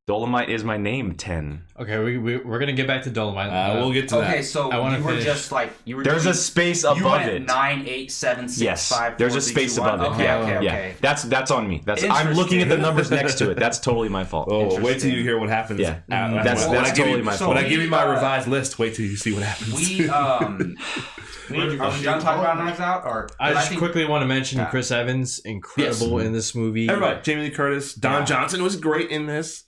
Dolomite Is My Name 10. Okay, we're gonna get back to Dolomite. We'll get to Okay, that. so I wanna you were finish. just like you were. There's a doing- space you above went it. 9, 8, 7, 6, Yes, 5, there's 4, a 3, space 2, 1. above it. Okay, Yeah, okay, yeah. okay. That's on me. I'm looking at the numbers next to it. That's totally my fault. Oh, wait till Interesting. you hear what happens. Yeah. That's That's I give totally you, my so fault. When I give you my we, revised list, wait till you see what happens. We are we done talking about Knives Out, or I just think- quickly want to mention Yeah. Chris Evans, incredible in this movie. Everybody, Jamie Lee Curtis, Don Yeah. Johnson was great in this.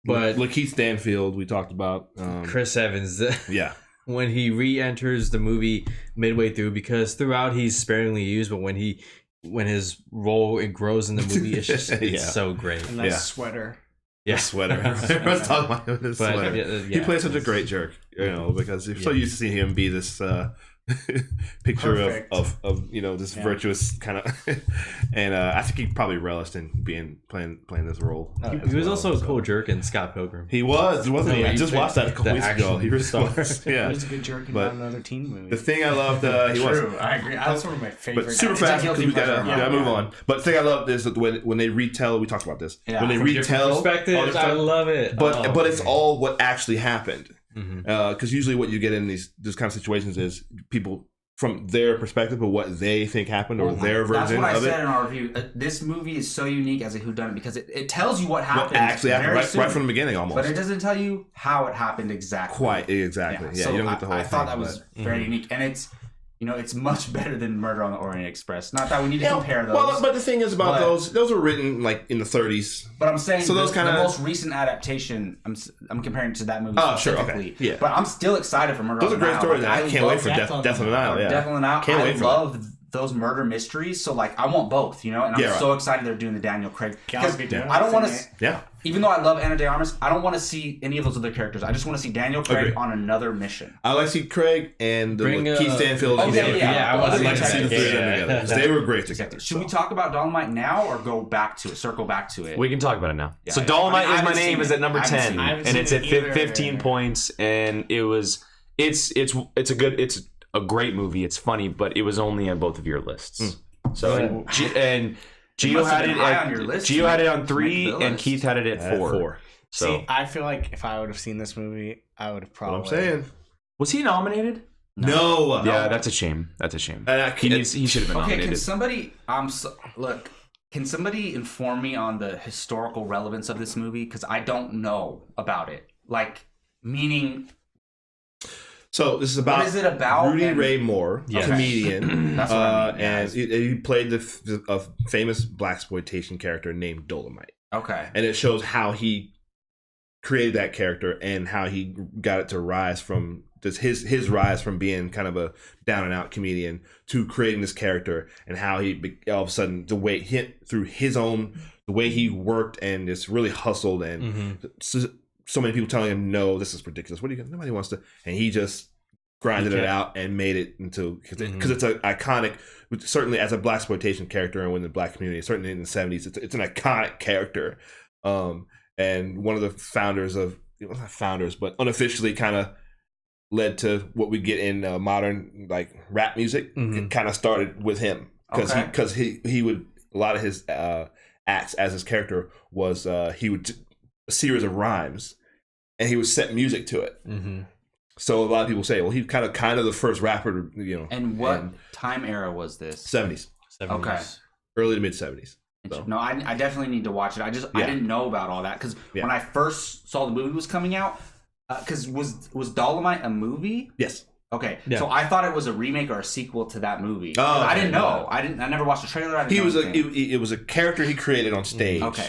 But- Lakeith Stanfield, we talked about. Chris Evans, Yeah, when he re-enters the movie midway through, because throughout he's sparingly used, but when his role it grows in the movie, it's just it's Yeah. so great. And that Yeah. sweater. the sweater. Everyone's talking about him in his But, sweater. He yeah, plays such a it's- great jerk, because you're so Yeah. used to seeing him be this picture Perfect. of this virtuous kind of, and I think he probably relished in playing this role. He was also a cool jerk in Scott Pilgrim. He wasn't he? No, I just watched that a couple the weeks ago. action He really star. was. Yeah. He was a good jerk in But not another teen movie. The thing I loved, he was. True, I agree. That's one of my favorite. But super It's a fast because guilty we gotta, pleasure. move on. But the thing I love is that when they retell, we talked about this. Yeah. When they From different retell, perspectives, all this I stuff, love it. but Oh, it's all what actually happened. Mhm. Because usually what you get in these kind of situations is people from their perspective of what they think happened or their That's version what I of said it. in our review. This movie is so unique as a whodunit because it tells you what happened. What actually happened very right soon, from the beginning, almost. but it doesn't tell you how it happened exactly. Quite exactly. Yeah, so you don't get the whole I thing. thought that was but- very unique, and it's it's much better than Murder on the Orient Express. Not that we need to compare those. Well, but the thing is about But- those were written like in the 30s. But I'm saying So those the kinda- most recent adaptation, I'm comparing to that movie Oh, sure, okay. specifically. Yeah. But I'm still excited for Murder Those are on the great Nile. stories. Like, I can't wait for Death Death on the Nile. Yeah. Death on the Nile. Can't wait I for love those murder mysteries. So like, I want both, and I'm Yeah, right. so excited they're doing the Daniel Craig. Because Gotta be doing I don't want it. to. Yeah. Even though I love Anna de Armas, I don't want to see any of those other characters. I just want to see Daniel Craig Agreed. on another mission. I like to see Craig and Bring, Keith Stanfield. okay, and yeah, I want I'd to like to see see the that. three of them Yeah. together. 'Cause they were great together. Exactly. Should so. we talk about Dolomite now or go back to it? Circle back to it. We can talk about it now. Yeah, So yeah. Dolomite I mean, I Is My haven't Name seen is it. at number I haven't 10, seen it. I haven't and it's seen at it either. 15 points, and it's a great movie. It's funny, but it was only on both of your lists. So and Gio must have had been it high at on your list Gio to had it on make 3, the and list. Keith had it at 4. So See, I feel like if I would have seen this movie, I would have What probably. I'm saying. was he nominated? No. Yeah, that's a shame. That's a shame. And He should have been Okay, nominated. can somebody look? Can somebody inform me on the historical relevance of this movie? Because I don't know about it. Like, meaning, So this is about what is it about? Rudy And- Ray Moore, Yes. comedian. That's what I mean. Yeah, and he played a famous blaxploitation character named Dolomite. Okay. And it shows how he created that character and how he got it to rise from just his rise from being kind of a down and out comedian to creating this character, and how all of a sudden the way the way he worked and just really hustled, and so many people telling him, no, this is ridiculous, what are you gonna, nobody wants to, and he just grinded it out and made it into, because it's an iconic, certainly as a blaxploitation character and within the black community, certainly in the 70s, it's an iconic character. And one of the founders of, not founders, but unofficially kind of led to what we get in modern like rap music. It kind of started with him because he would, a lot of his acts as his character was he would a series of rhymes and he would set music to it. So a lot of people say, well, he's kind of the first rapper, And what time era was this? 70s, Okay. early to mid 70s. So. No, I definitely need to watch it. I didn't know about all that because when I first saw the movie was coming out, because was Dolomite a movie? Yes. Okay, Yeah. so I thought it was a remake or a sequel to that movie. Oh, I okay. didn't know. I never watched the trailer. I didn't He know was anything. it was a character he created on stage. Okay.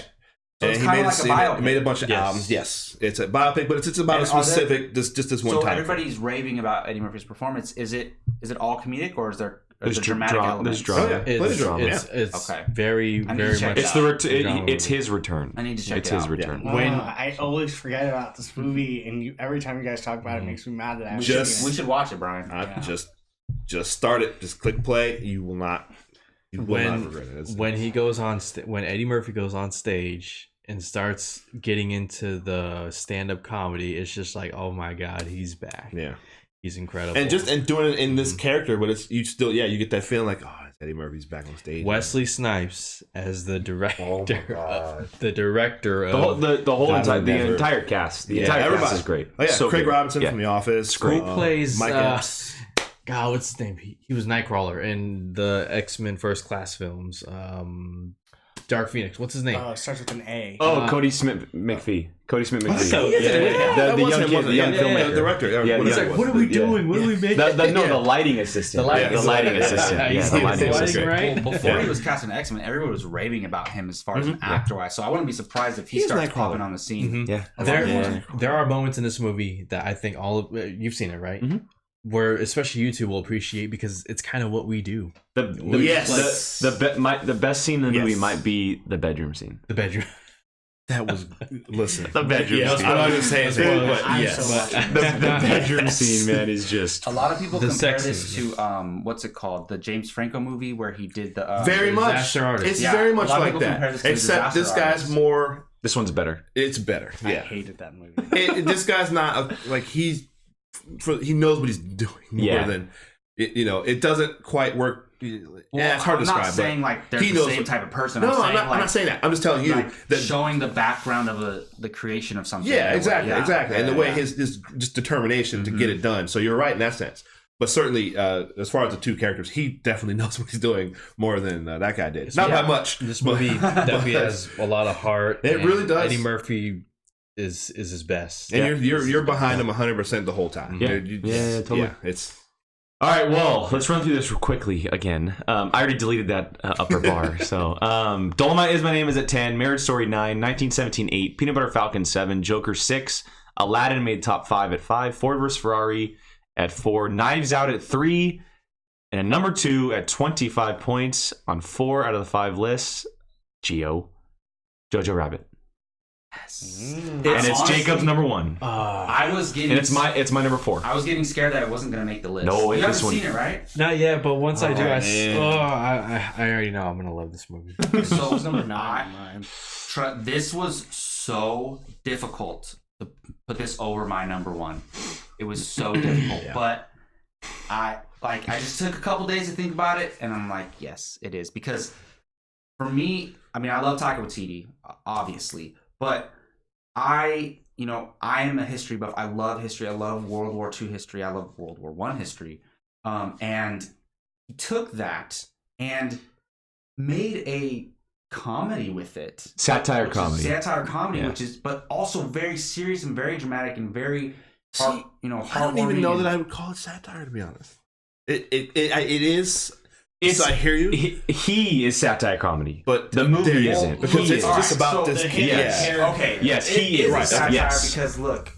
So And it's he kind made of like a biopic. He made a bunch of Yes. albums. Yes, it's a biopic, but it's about And a are there- specific just this one So time. everybody's raving about Eddie Murphy's performance. Is it all comedic or is there There's dramatic dra- elements? there's drama. Oh, yeah. Plenty of drama, It's Okay. very, I need to very check much. it It's out. it's his return. I need to check It's it his out. return. When- I always forget about this movie, and every time you guys talk about it, it makes me mad that I haven't Just- seen We it. should watch it, Brian. Just start it. Just click play. You will not. You will not regret it. It's- When he goes on, when Eddie Murphy goes on stage and starts getting into the stand-up comedy, it's just like, oh my god, he's back. yeah, He's incredible. and doing it in this character, but it's you still you get that feeling like Eddie Murphy's back on stage. Wesley Snipes as the director, the director The whole, of the whole That entire would never- entire cast. The Yeah, entire everybody. cast is great. Oh yeah, So Craig good. Robinson Yeah. from The Office. who plays Mike Epps. God, what's his name? He was Nightcrawler in the X-Men First Class films. Dark Phoenix. What's his name? It starts with an A. Oh, Cody Smith McPhee. Cody Smith McPhee. So- Yeah, Yeah, That The was young him, kid, wasn't the it? young Yeah, filmmaker. the director. Yeah, whatever he's it like, was. what are we Yeah. doing? What are we making? The lighting assistant. The lighting the lighting assistant. Yeah, Yeah, he's the the lighting lighting, assistant. right? Well, before Yeah. he was cast in X-Men, everyone was raving about him as far as an actor wise. So I wouldn't be surprised if he He's starts Nightcrawler. popping on the scene. Yeah. There are moments in this movie that I think you've seen it, right? Mhm. Where especially you two will appreciate because it's kind of what we do. Yes. The best scene in the movie Yes. might be the bedroom scene. The bedroom. That was listen. The bedroom Yes, scene. I'm not gonna say it, but I'm yes. so watching. The bedroom scene, man, is just A lot of people The compare sex this scene. to what's it called? The James Franco movie where he did the Very much. Disaster Artist. It's Yeah, very a much lot of like people compare that. this to Except Disaster this guy's Artist. more. this one's better. It's better. I Yeah. hated that movie. This guy's not like he knows what he's doing more Yeah. than it doesn't quite work. Yeah, it's hard to I'm not describe. saying but like they're he the knows same what- type of person. No, I'm not saying that. I'm just telling you like that. showing the background of the creation of something. Yeah, exactly, Yeah. exactly, and the Yeah, way yeah. his just determination to get it done. So you're right in that sense. But certainly, as far as the two characters, he definitely knows what he's doing more than that guy did. Not Yeah. by much. This but- movie definitely has a lot of heart. It and really does. Eddie Murphy is his best. And you're behind him 100% the whole time. Yeah. You Yeah, totally. Yeah, it's All right, well, let's run through this quickly again. I already deleted that upper bar. So, Dolomite Is My Name is at 10, Marriage Story 9, 1917 8, Peanut Butter Falcon 7, Joker 6, Aladdin made top 5 at 5, Ford vs. Ferrari at 4, Knives Out at 3, and number 2 at 25 points on 4 out of the 5 lists, Jojo Rabbit. And it's honestly- Jacob's number 1. I was getting. And it's my number 4. I was getting scared that it wasn't going to make the list. No, you this haven't one- seen it, right? Not yet, but once I do, man. I already know I'm gonna love this movie. So It's number 9 on mine. This was so difficult to put this over my number 1. It was so difficult, but I just took a couple days to think about it, and I'm like, yes, it is, because for me, I mean, I love Taika Waititi, obviously, but I am a history buff. I love history. I love World War II history. I love World War I history, and he took that and made a comedy with it. Satire Which is comedy. Satire comedy, Yeah. which is, but also very serious and very dramatic and very, I don't even heartwarming know and- that I would call it satire, to be honest. It is. So I hear you, He is satire comedy, but the movie there- isn't. because He it's is. just about So this the kid. Yes. Yeah. Okay. Yes, he it is. a satire Yes. because look,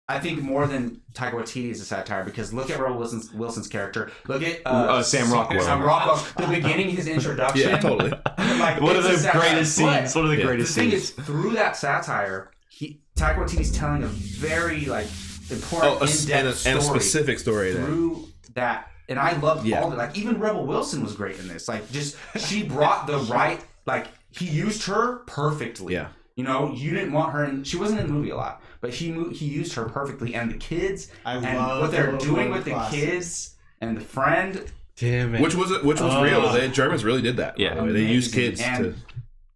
I think more than Taika Waititi is a satire because look at Rebel Wilson's character. Look at Sam Rockwell. Sam Rockwell. The beginning, his introduction. Yeah, totally. Like, One of it's a the satire, greatest but scenes. One of the Yeah. The greatest thing scenes. is, through that satire, Taika Waititi's telling a very important, in-depth and a story specific story. There. through that. And I loved Yeah. all of it. Like, even Rebel Wilson was great in this. Like, just, she brought the right, like, he used her perfectly. Yeah. You know, you didn't want her in, she wasn't in the movie a lot, but he used her perfectly. And the kids, I and love what they're the doing little with the classics. kids, and the friend, Damn it! Which was real. The Germans really did that. Yeah. by the way. They used kids and, to.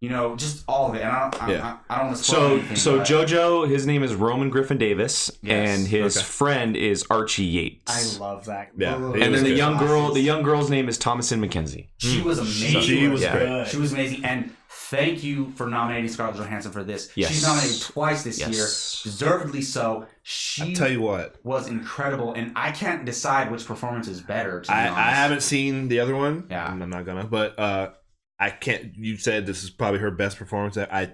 you know, just all of it. And I don't want to spoil So anything, so but Jojo, his name is Roman Griffin Davis, Yes. and his Okay. friend is Archie Yates. I love that. Yeah. Those He and was then good. the young girl's name is Thomasin McKenzie. she was amazing. She was Yeah. great. She was amazing. And Thank you for nominating Scarlett Johansson for this. Yes. She's nominated twice this Yes. year, deservedly so. She I'll tell you what, was incredible, and I can't decide which performance is better. To be honest. I haven't seen the other one. Yeah. I'm not gonna, but I can't. You said this is probably her best performance. I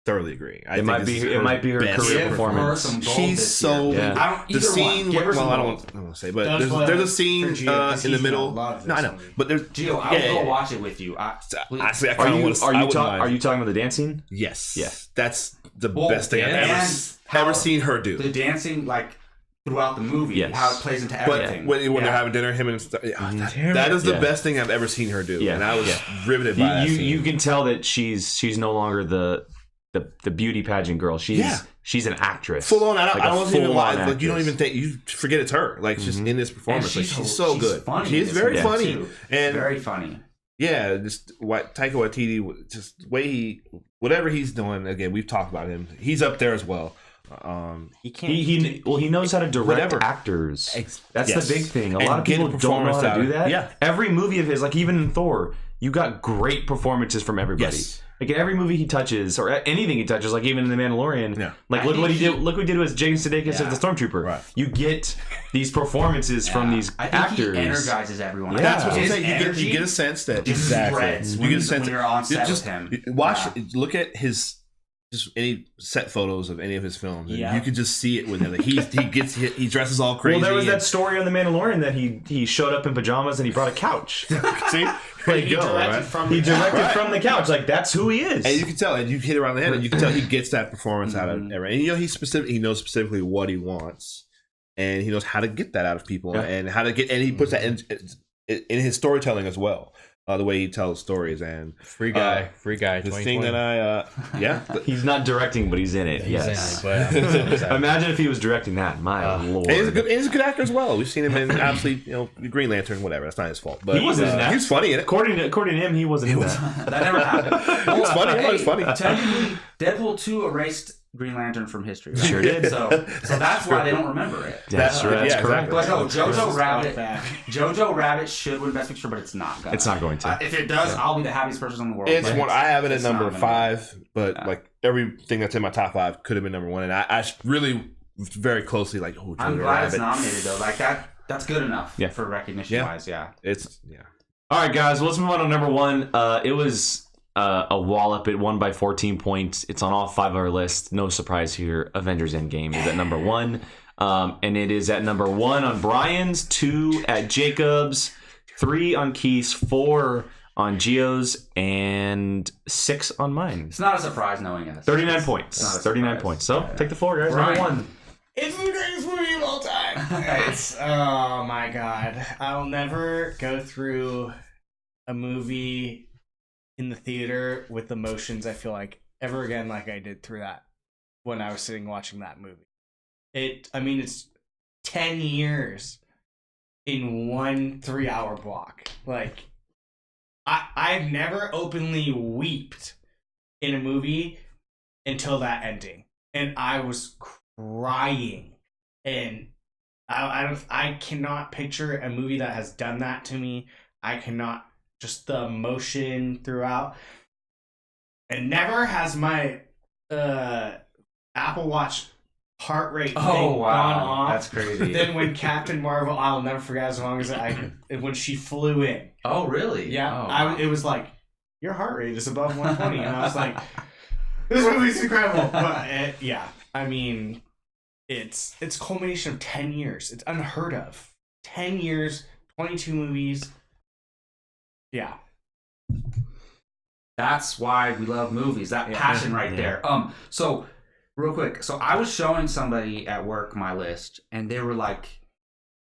thoroughly agree. I It might be her best career Give her performance. some gold She's this so year. Yeah. I don't, the either scene. one. Give her some Well, I don't gold. want to say, but Don't there's spoil a it scene for Gio, 'cause in the he's middle. gonna love No, I this know, movie. but there's Gio, I will go watch it with you. Honestly, I Are kind of you want to. are you talking about the dance scene? Yes. Yeah. That's the Well, best thing I've and ever seen her do. The dancing, like throughout the movie, Yes. how it plays into But everything. when they're Yeah. having dinner, him and stuff, that is the Yeah. best thing I've ever seen her do, Yeah. and I was Yeah. riveted by that You scene. you can tell that she's no longer the beauty pageant girl. She's an actress. full on. I Like a don't even full-on lie. Like you don't actress. even think you forget it's her. Like just in this performance, like, she's so good. Funny She in is this very movie, funny, too. and Very funny. yeah, just what Taika Waititi, just the way whatever he's doing. Again, we've talked about him. He's up there as well. He can't. He knows how to direct Whatever. actors. That's Yes. the big thing. A And lot of get people a don't know performance how out to of do it. that. Yeah. Every movie of his, like even in Thor, you got great performances from everybody. Yes. Like in every movie he touches, or anything he touches, like even in The Mandalorian. Yeah. Like I look what he think did. Look what he did with James Sudeikis Yeah. as the Stormtrooper. Right. You get these performances from Yeah. these I think actors. he energizes everyone. Yeah. That's what I'm His saying. energy You get a sense that just spreads You get a sense when you're on set just with him. Watch, Yeah. look at his just any set photos of any of his films, and Yeah. you can just see it with him. Like he dresses all crazy. Well, there was and- that story on The Mandalorian that he showed up in pajamas and he brought a couch. see, there you go. Right? He directed Right. from the couch. Like that's who he is. And you can tell, and you hit around the head, and you can tell he gets that performance out of everyone. And he knows specifically what he wants, and he knows how to get that out of people, Yeah. and how to get, and he puts that in his storytelling as well. The way he tells stories, and Free guy. the thing that He's not directing, but he's in it. Yes. Imagine if he was directing that. My lord. And he's a good actor as well. We've seen him in obviously, Green Lantern, whatever. That's not his fault, but He wasn't in that. He was funny in it. According to him, he wasn't in that. That never happened. It was funny. I thought it was Hey, funny. Technically, Deadpool 2 erased Green Lantern from history. Right? Sure did. So that's why they don't remember it. That's correct. exactly. But no, This is Jojo Rabbit. back. Jojo Rabbit should win Best Picture, but it's not gonna. It's not going to. If it does, I'll be the happiest person in the world. It's but one. I have it at it's number not gonna 5, but Yeah. like everything that's in my top 5 could have been number 1, and I really very closely like. Oh, I'm Jojo glad it's Rabbit. nominated though. Like that. That's good enough. Yeah. For recognition wise. Yeah. It's All right, guys. Well, let's move on to number 1. It was a wallop. It won by 14 points. It's on all 5 of our list. No surprise here. Avengers Endgame is at number 1. And it is at number 1 on Brian's, 2 at Jacob's, 3 on Keith's, 4 on Gio's, and 6 on mine. It's not a surprise knowing it. 39 It's points. not a 39 surprise. points. So Yeah. take the floor, guys. Brian. Number 1. It's the greatest movie of all time. It's oh my god. I'll never go through a movie in the theater with emotions I feel like ever again like I did through that when I was sitting watching that movie. It's 10 years in one 3-hour block. Like I've never openly weeped in a movie until that ending. And I was crying, and I cannot picture a movie that has done that to me. I cannot, just the emotion throughout. And never has my Apple Watch heart rate Oh thing wow, gone off. that's crazy. Then when Captain Marvel, I'll never forget as long as when she flew in. Oh really? Yeah, Oh, wow. it was like your heart rate is above 120, and I was like, this movie's incredible. But yeah, I mean, it's culmination of 10 years. It's unheard of. 10 years, 22 movies. Yeah. That's why we love movies. That Yeah. passion right there. So real quick. So I was showing somebody at work my list, and they were like,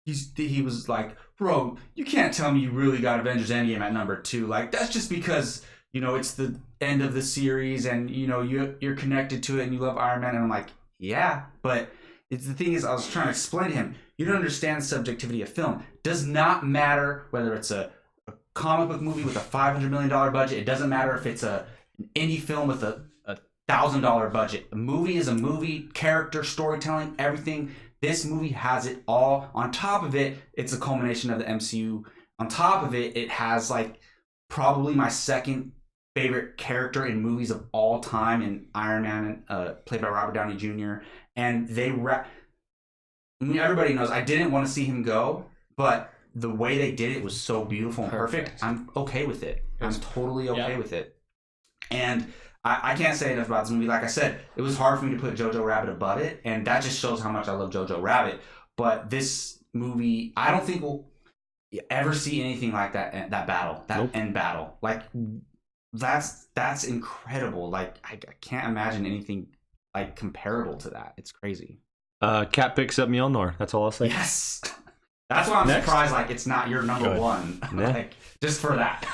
he was like, bro, you can't tell me you really got Avengers Endgame at number 2. Like that's just because it's the end of the series, and you're connected to it, and you love Iron Man. And I'm like, yeah, but it's the thing is, I was trying to explain to him, you don't understand the subjectivity of film. Does not matter whether it's a comic book movie with a $500 million budget. It doesn't matter if it's an indie film with a $1,000 budget. A movie is a movie, character, storytelling, everything. This movie has it all. On top of it, it's a culmination of the MCU. On top of it, it has like probably my second favorite character in movies of all time in Iron Man, played by Robert Downey Jr. And everybody knows I didn't want to see him go, but the way they did it was so beautiful and perfect. I'm okay with it. I'm totally okay with it. And I can't say enough about this movie. Like I said, it was hard for me to put Jojo Rabbit above it, and that just shows how much I love Jojo Rabbit. But this movie, I don't think we'll ever see anything like that battle, end battle. Like, that's incredible. Like, I can't imagine anything like comparable to that. It's crazy. Cat picks up Mjolnir. That's all I'll say. Yes. That's why I'm surprised like it's not your number one. Yeah. Like, just for that.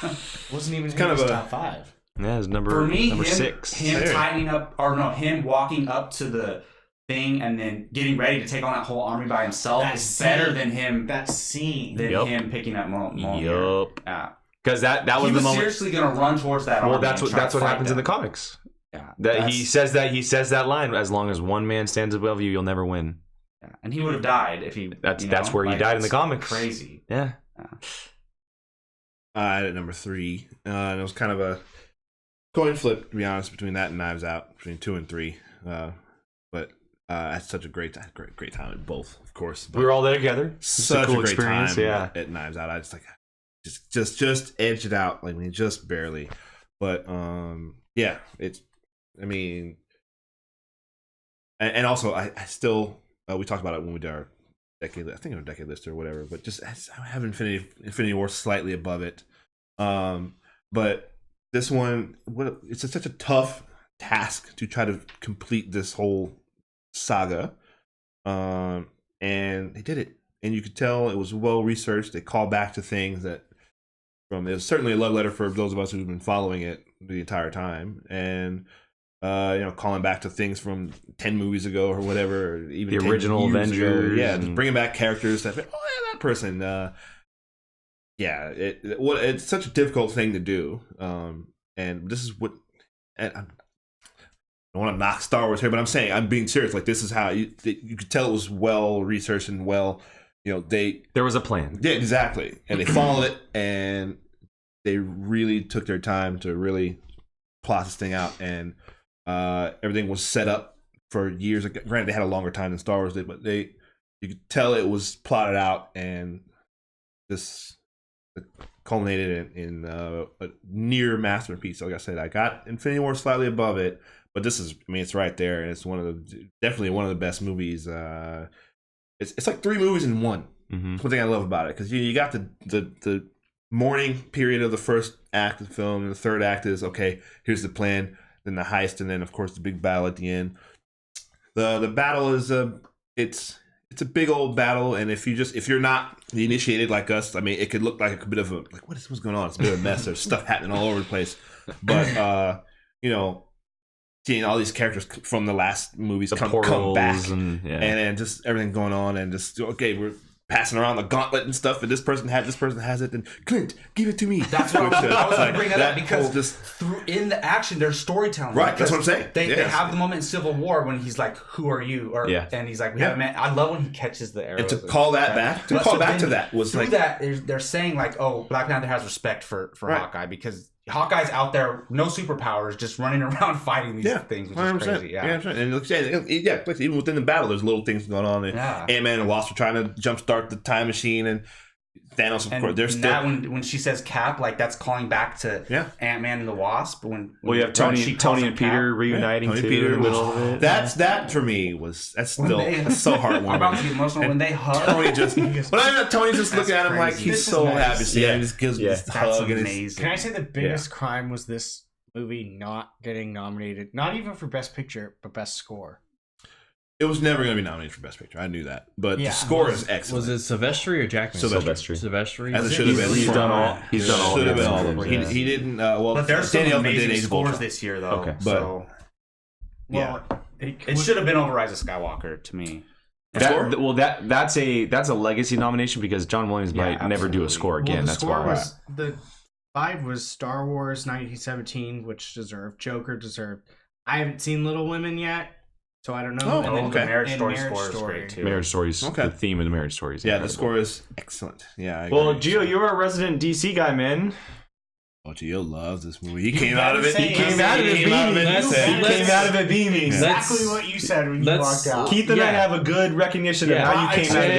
Wasn't even kind of his a top 5. Yeah, his number For me, number him, 6. him tightening up, or no, him walking up to the thing and then getting ready to take on that whole army by himself is better than him. That scene. Than him picking up Mjolnir. Yup. Yeah. Because that was He the was moment. seriously gonna run towards that. Well, army that's and what try to fight happens in the them. comics. Yeah. That he says that line. As long as one man stands above you, you'll never win. Yeah. And he would have died if he. That's where he died in the comics. Crazy. Yeah. I had it number 3. And it was kind of a coin flip, to be honest, between that and Knives Out, between 2 and 3. But I had such a great time at both, of course. We were all there together. Such a cool great experience. time Yeah. at Knives Out. I just edged it out. Like, I mean, just barely. But yeah, it's. I mean, and also I still we talked about it when we did our decade. I think our decade list or whatever. But just I have Infinity War slightly above it. But this one, it's such a tough task to try to complete this whole saga. And they did it. And you could tell it was well researched. They called back to things that it was certainly a love letter for those of us who've been following it the entire time. And calling back to things from 10 movies ago or whatever, or even the 10 original years Avengers. ago. Yeah, just bringing back characters that, that person. It's such a difficult thing to do. And this is what, and I don't want to knock Star Wars here, but I'm being serious. Like, this is how you could tell it was well researched and well, there was a plan. Yeah, exactly. And they followed it, and they really took their time to really plot this thing out, and everything was set up for years. Granted, they had a longer time than Star Wars did, but you could tell it was plotted out, and this culminated in a near masterpiece. Like I said, I got Infinity War slightly above it, but this is, it's right there, and it's definitely one of the best movies. It's like 3 movies in one. Mm-hmm. That's one thing I love about it, because you got the morning period of the first act of the film, and the third act is, okay, here's the plan, then the heist, and then of course the big battle at the end. The battle is it's a big old battle, and if you're not the initiated like us, it could look like a bit of what's going on? It's a bit of a mess. There's stuff happening all over the place, but seeing all these characters from the last movies come back, and just everything going on, and just, okay, we're passing around the gauntlet and stuff, and this person has it, and Clint, give it to me. That's what I was going to bring that up, because just in the action, there's storytelling. Right, that's what I'm saying. They have the moment in Civil War when he's like, "Who are you?" And he's like, "We haven't met." I love when he catches the arrow. And to call that back, to that was through like that. They're saying like, "Oh, Black Panther has respect for Hawkeye, because Hawkeye's out there, no superpowers, just running around fighting these things, which 100%. Is crazy." Yeah, and even within the battle, there's little things going on. And Ant-Man and Wasp are trying to jumpstart the time machine, and Thanos, of course. There's that when she says Cap, like, that's calling back to Ant-Man and the Wasp. When you have Tony and Peter reuniting Tony too. Peter, in the middle of it. That for me that's so heartwarming. I'm about to get emotional when they hug. Tony just Tony just looking at him like he's so happy to see him. He just gives him this hug. That's amazing. Can I say the biggest crime was this movie not getting nominated, not even for Best Picture, but Best Score? It was never going to be nominated for Best Picture. I knew that, but the score is excellent. Was it Silvestri or Jackman? Silvestri. As it should have been. He's done all. Should have been all of them. He didn't. But there's some amazing scores this year, though. Okay, so it should have been over Rise of Skywalker to me. That's a legacy nomination, because John Williams might never do a score again. That's why. The 5 was Star Wars 1917, which deserved. Joker deserved. I haven't seen Little Women yet, so I don't know. Oh, and then okay. the Marriage Story score is great too. Marriage Stories. Okay. The theme of the Marriage Stories. Yeah, the score is excellent. Yeah. Well, Gio, you're a resident DC guy, man. Gio loves this movie. He came out of it. He came out of it beaming. He came out of it beaming. Exactly what you said when you walked out. Keith and I have a good recognition of how you came out of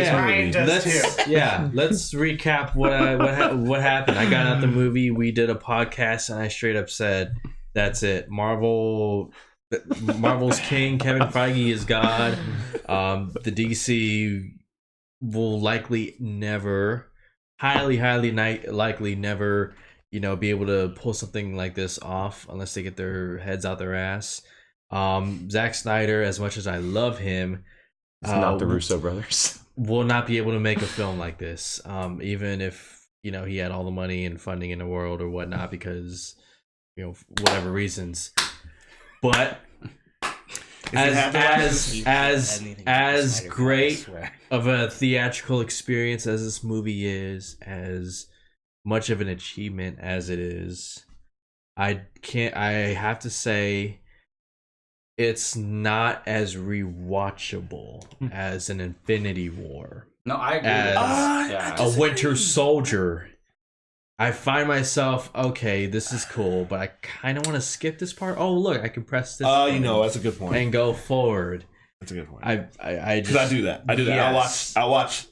this movie. Let's recap what happened. I got out the movie. We did a podcast, and I straight up said, "That's it. Marvel's king. Kevin Feige is God. The DC will likely never, highly likely never." Be able to pull something like this off unless they get their heads out their ass. Zack Snyder, as much as I love him, it's not the Russo brothers. Will not be able to make a film like this, even if he had all the money and funding in the world or whatnot, because whatever reasons. But as great of a theatrical experience as this movie is, as much of an achievement as it is, I have to say it's not as rewatchable as an Infinity War. No, I agree. As a Winter Soldier. I find myself, okay, this is cool, but I kind of want to skip this part. Oh, look, I can press this. That's a good point. And go forward. That's a good point. I do that. Yes. I'll watch.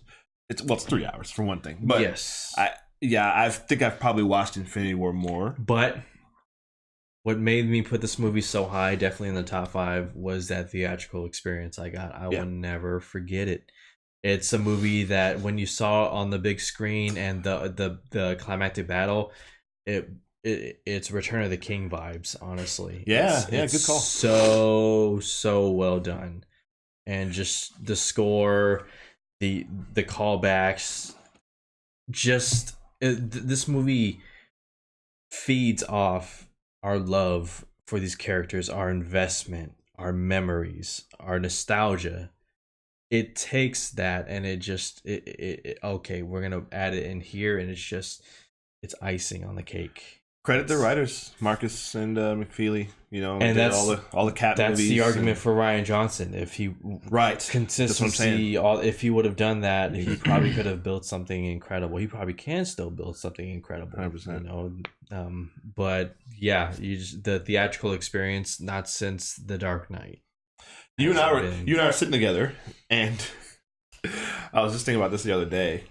It's 3 hours for one thing. But yes. I think I've probably watched Infinity War more. But what made me put this movie so high, definitely in the top 5, was that theatrical experience I got. I will never forget it. It's a movie that when you saw on the big screen and the climactic battle, it's Return of the King vibes, honestly. Yeah, it's good call. So well done. And just the score, the callbacks, just this movie feeds off our love for these characters, our investment, our memories, our nostalgia. It takes that and okay, we're gonna add it in here, and it's icing on the cake. Credit the writers, Marcus and McFeely. And that's all the cat that's movies. the argument for Rian Johnson. If he consistency, if he would have done that, he probably could have built something incredible. He probably can still build something incredible. 100%. But yeah, the theatrical experience, not since The Dark Knight. You and I were sitting together, and I was just thinking about this the other day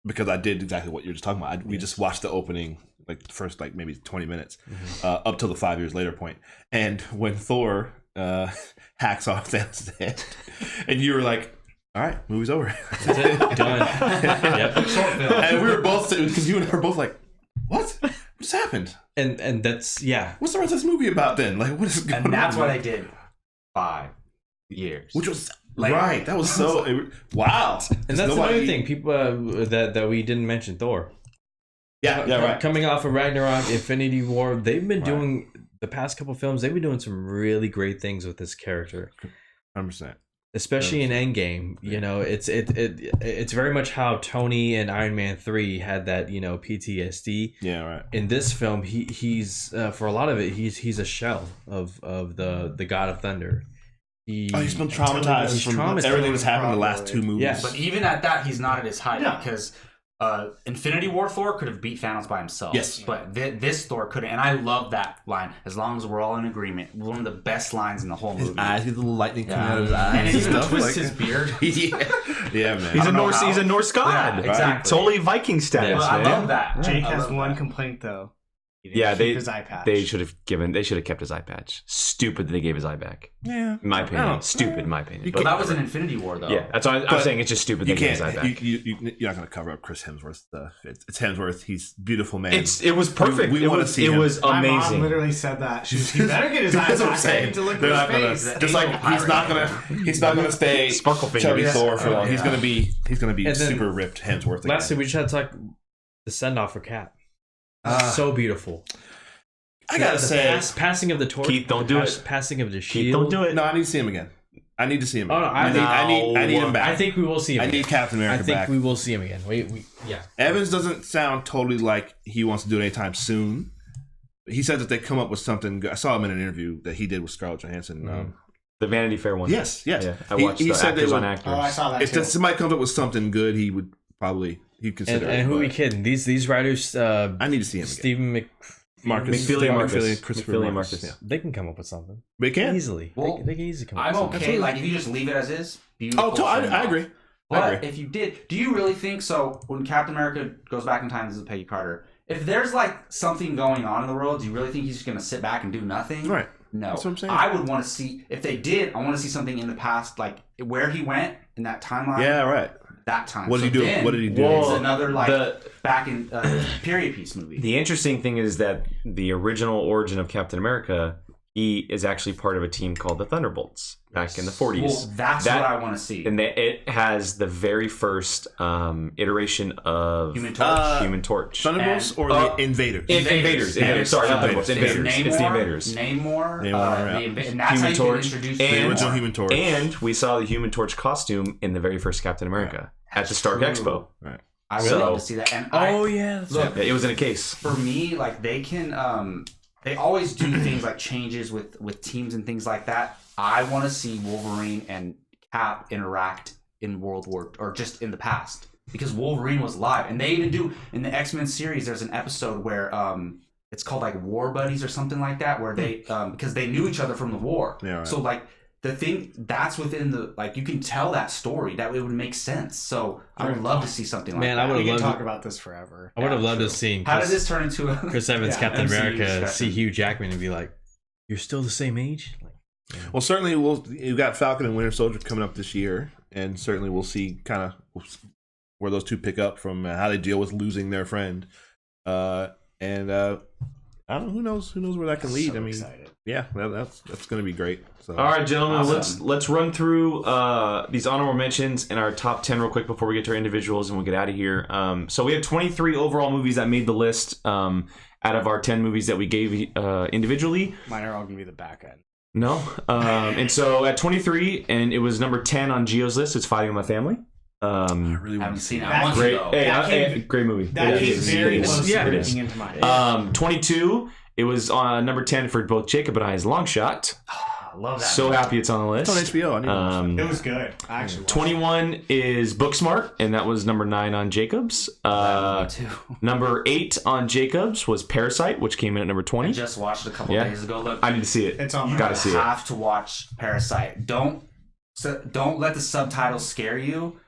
because I did exactly what you're just talking about. We just watched the opening, like the first maybe 20 minutes, up till the 5 years later point. And when Thor hacks off Thanos' head, and you were like, "All right, movie's over. That's it, done." Yep. Short film. And we were both, because you and I were both like, "What? What just happened?" And that's What's the rest of this movie about then? Like, what is going on? And that's why they did 5 years. Which was right. That was wow. And that's another thing, people that we didn't mention. Thor. Yeah, right. Coming off of Ragnarok, Infinity War, they've been doing the past couple films. They've been doing some really great things with this character. 100%. Especially in Endgame, it's very much how Tony in Iron Man 3 had that PTSD. Yeah, right. In this film, he's for a lot of it, he's a shell of the God of Thunder. He's been traumatized from everything that's happened in the last 2 movies. Yeah. But even at that, he's not at his height because Infinity War Thor could have beat Thanos by himself. Yes. But this Thor couldn't. And I love that line. As long as we're all in agreement. One of the best lines in the whole movie. His eyes get the little lightning coming out of his eyes. And he even stuff twists his beard. Yeah, man. He's a Norse god. Yeah, exactly. Totally Viking status, I man. love that. Jake has one complaint though. He didn't keep his eye patch. They should have kept his eye patch. Stupid that they gave his eye back. Yeah. In my opinion. Stupid in my opinion. But that was an Infinity War, though. Yeah, that's why I'm saying it's just stupid they gave his eye back. You're not going to cover up Chris Hemsworth's stuff. It's Hemsworth. He's beautiful, man. It was perfect. We want to see him. It was amazing. My mom literally said that. She was, he better get his eye That's what I'm patch. I saying. need to look They're at not his gonna, face. just like he's not gonna stay Sparkle fingers. chubby Thor for long. Yeah. He's gonna be And then, super ripped Hemsworth. Again. Lastly, we just had to talk the send off for Cap. So beautiful. I gotta say, passing of the torch. Keith, don't do it. Passing of the shield. Keith, don't do it. no, I need to see him again. I need to see him. Oh, no, Again. I need him back. I think we will see him. I need Captain America I think back. we will see him again. Yeah. Evans doesn't sound totally like he wants to do it anytime soon. He said that they come up with something good. I saw him in an interview that he did with Scarlett Johansson. The Vanity Fair one. Yes. Yeah, I watched he the said actors they on would, actors. Oh, I saw that if too. somebody comes up with something good, he would probably he'd consider it. And who are we but kidding? These writers, I need to see him again. Stephen Marcus. McFeely and Christopher McFeely and Marcus. Marcus. Yeah. they can come up with something They can. easily. Well, They can easily come up I'm with something. okay. Absolutely. Like if you just leave it as is, beautiful. Oh, I send off. agree. But I agree. if you did, do you really think so? When Captain America goes back in time, this is Peggy Carter. If there's like something going on in the world, do you really think he's just gonna sit back and do nothing? Right. No. That's what I'm saying. I would want to see if they did. I want to see something in the past, like where he went in that timeline. Yeah, right. That time. What did he do? then What did he do? Well, It's another like the- back in period piece movie. The interesting thing is that the original origin of Captain America, he is actually part of a team called the Thunderbolts back in the 40s. Well, that's That- what I want to see. And it has the very first iteration of Human Torch. Human Torch. Thunderbolts or the Invaders? Invaders. Sorry, not Thunderbolts. Invaders. Invaders. It's the Invaders. Namor. Namor, yeah. And that's Human how you Torch. can introduce The And- original Human Torch. And we saw the Human Torch costume in the very first Captain America at the Stark true. Expo. Right. I would So- love to see that. And I, yeah. look, Yeah, it was in a case. for me, like they can, they always do things like changes with teams and things like that. I want to see Wolverine and Cap interact in World War or just in the past because Wolverine was live, and they even do in the X-Men series. There's an episode where it's called like War Buddies or something like that, where they because they knew each other from the war. Yeah, right. So like the thing that's within the like you can tell that story that it would make sense. So I would love to see something like Man, that. I would We have can loved. talk about this forever. I would have Yeah, loved true. to see How did this turn into a Chris Evans, Yeah, Captain MCU America, discussion. see Hugh Jackman and be like, "You're still the same age." Like, Well, certainly you've got Falcon and Winter Soldier coming up this year, and certainly we'll see kind of where those two pick up from how they deal with losing their friend. And I don't know, who knows where that can lead. So I mean, excited. yeah, that's going to be great. So All right, gentlemen, Awesome. let's run through these honorable mentions and our top 10 real quick before we get to our individuals and we'll get out of here. So we have 23 overall movies that made the list out of our 10 movies that we gave individually. Mine are all gonna be the back end. No. And so at 23, and it was number 10 on Gio's list, it's Fighting With My Family. I really I want haven't to see seen it. that. I want to Great, go. hey, That came- great movie. That It came is. very It is. close Yeah, to it is. breaking into mine. 22, it was on number 10 for both Jacob and I's Long Shot. I love that. So movie. happy it's on the It's on list. HBO. I need to watch Um, It was good. I actually watched 21 is Booksmart, and that was number 9 on Jacob's. That movie too. Number 8 on Jacob's was Parasite, which came in at number I 20. just watched it a couple Yeah. days ago. Look, I need to see it. It's on my Gotta list. see you it. have to watch Parasite. Don't let the subtitles scare you.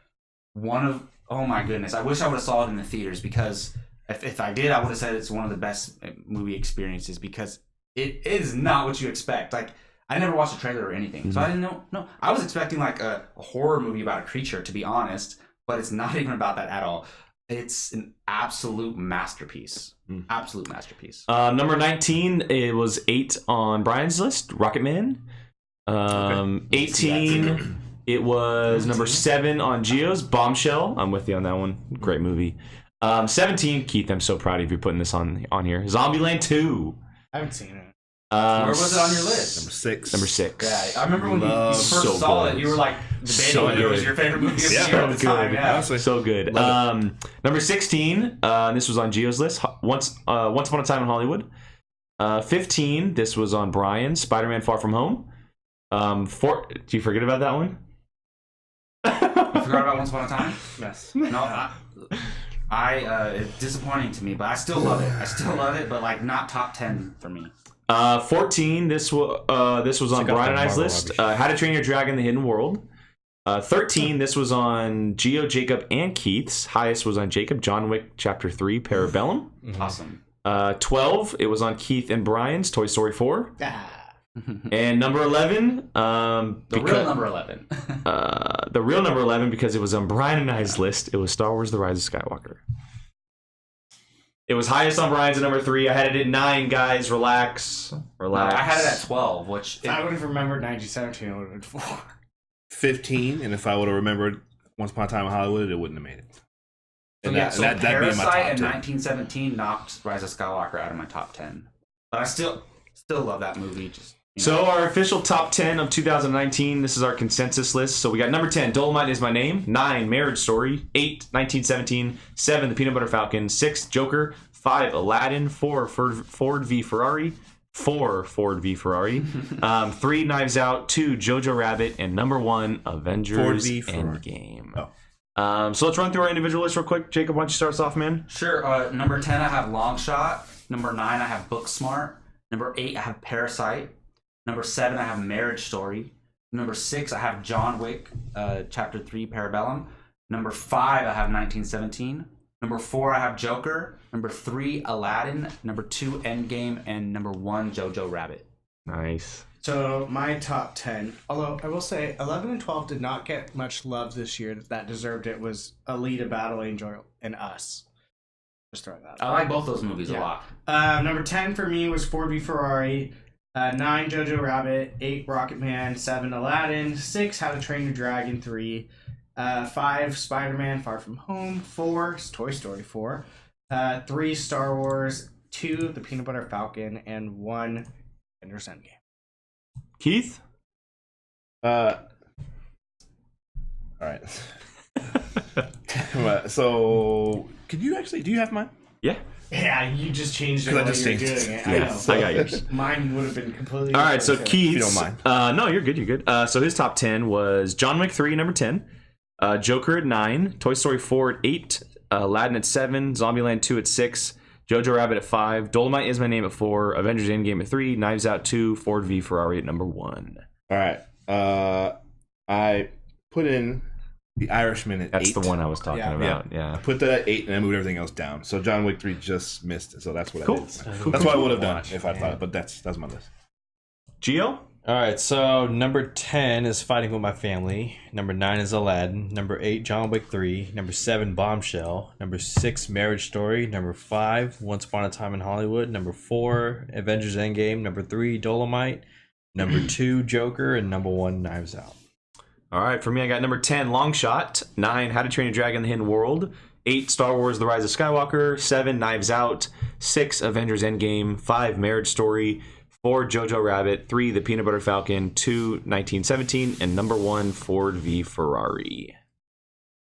Oh my goodness, I wish I would have saw it in the theaters because if I did, I would have said it's one of the best movie experiences because it is not what you expect. Like I never watched a trailer or anything, so I didn't know. No, I was expecting like a horror movie about a creature, to be honest, but it's not even about that at all. It's an absolute masterpiece. Absolute masterpiece. Number 19, it was 8 on Brian's list, Rocket Man. 18, it was number 7 on Gio's, Bombshell. I'm with you on that one. Great movie. 17, Keith, I'm so proud of you putting this on here. Zombieland 2. I haven't seen it. Where was it on your list? Number 6. Number 6. Yeah, I remember when you first So saw good. it, you were like debating So whether it was good. your favorite movie of the Yeah, year at the so time. good. Yeah. Honestly. So good. Number 16, this was on Gio's list. Once Upon a Time in Hollywood. 15, this was on Brian's, Spider-Man Far From Home. Do you forget about that one? You forgot about Once Upon a Time? Yes. No, it's disappointing to me, but I still love it. But like not top 10 for me. 14, this was on Check out Brian and the I's Marvel list. rubbish. How to Train Your Dragon: The Hidden World. 13, this was on Gio, Jacob, and Keith's. Highest was on Jacob, John Wick Chapter 3, Parabellum. Awesome. 12, it was on Keith and Brian's Toy Story 4. Ah. And number 11, The real number 11. the real number 11, because it was on Brian and I's list, it was Star Wars: The Rise of Skywalker. It was highest on Brian's at number 3. I had it at 9, guys. Relax. I had it at 12, which If I would have remembered 1917, it would have been 4. 15, and if I would have remembered Once Upon a Time in Hollywood, it wouldn't have made it. And so that'd be in my Parasite top and 10. 1917 knocked Rise of Skywalker out of my top 10. But I still love that movie. Just So our official top 10 of 2019, this is our consensus list. So we got number 10, Dolomite Is My Name. 9, Marriage Story. 8, 1917. 7, The Peanut Butter Falcon. 6, Joker. 5, Aladdin. 4, Ford v Ferrari. 4, Ford v Ferrari. 3, Knives Out. 2, Jojo Rabbit. And number 1, Ford Avengers v Ferrari. Endgame. Oh. So let's run through our individual list real quick. Jacob, why don't you start us off, man? Sure. Number 10, I have Long Shot. Number 9, I have Booksmart. Number 8, I have Parasite. Number 7, I have Marriage Story. Number 6, I have John Wick, Chapter 3, Parabellum. Number 5, I have 1917. Number 4, I have Joker. Number 3, Aladdin. Number 2, Endgame. And number 1, Jojo Rabbit. Nice. So my top 10, although I will say 11 and 12 did not get much love this year that deserved it, was Alita, Battle Angel, and Us. Just throwing that out. I like both those movies a lot. Number 10 for me was Ford v Ferrari. 9, Jojo Rabbit. 8, Rocket Man. 7, Aladdin. 6, How to Train Your Dragon 3. 5, Spider-Man Far From Home. 4, Toy Story 4. 3, Star Wars. 2, The Peanut Butter Falcon. And 1, Avengers Endgame. Keith? All right. So, could you actually? Do you have mine? Yeah. Yeah, you just changed it Because I while just you were changed doing it. it. I Yeah, know. I got yours. Mine would have been completely All right, so different. Keith. If you don't mind. No, you're good. You're good. So his top 10 was John Wick 3, number 10. Joker at 9. Toy Story 4 at 8. Aladdin at 7. Zombieland 2 at 6. Jojo Rabbit at 5. Dolomite Is My Name at 4. Avengers Endgame at 3. Knives Out 2. Ford v Ferrari at number 1. All right. I put in The Irishman at That's 8. the one I was talking Yeah. about. I Yeah. put that at 8, and I moved everything else down. So John Wick 3 just missed it. So that's what Cool. I did. Cool. That's what I would have done Watch. if I thought. But that's my list. Gio? All right, so number 10 is Fighting With My Family. Number 9 is Aladdin. Number 8, John Wick 3. Number 7, Bombshell. Number 6, Marriage Story. Number 5, Once Upon a Time in Hollywood. Number 4, Avengers Endgame. Number 3, Dolomite. Number 2, Joker. And number 1, Knives Out. All right, for me, I got number 10, Long Shot. 9, How to Train Your Dragon: The Hidden World. 8, Star Wars: The Rise of Skywalker. 7, Knives Out. 6, Avengers Endgame. 5, Marriage Story. 4, Jojo Rabbit. 3, The Peanut Butter Falcon. 2, 1917. And number 1, Ford v Ferrari.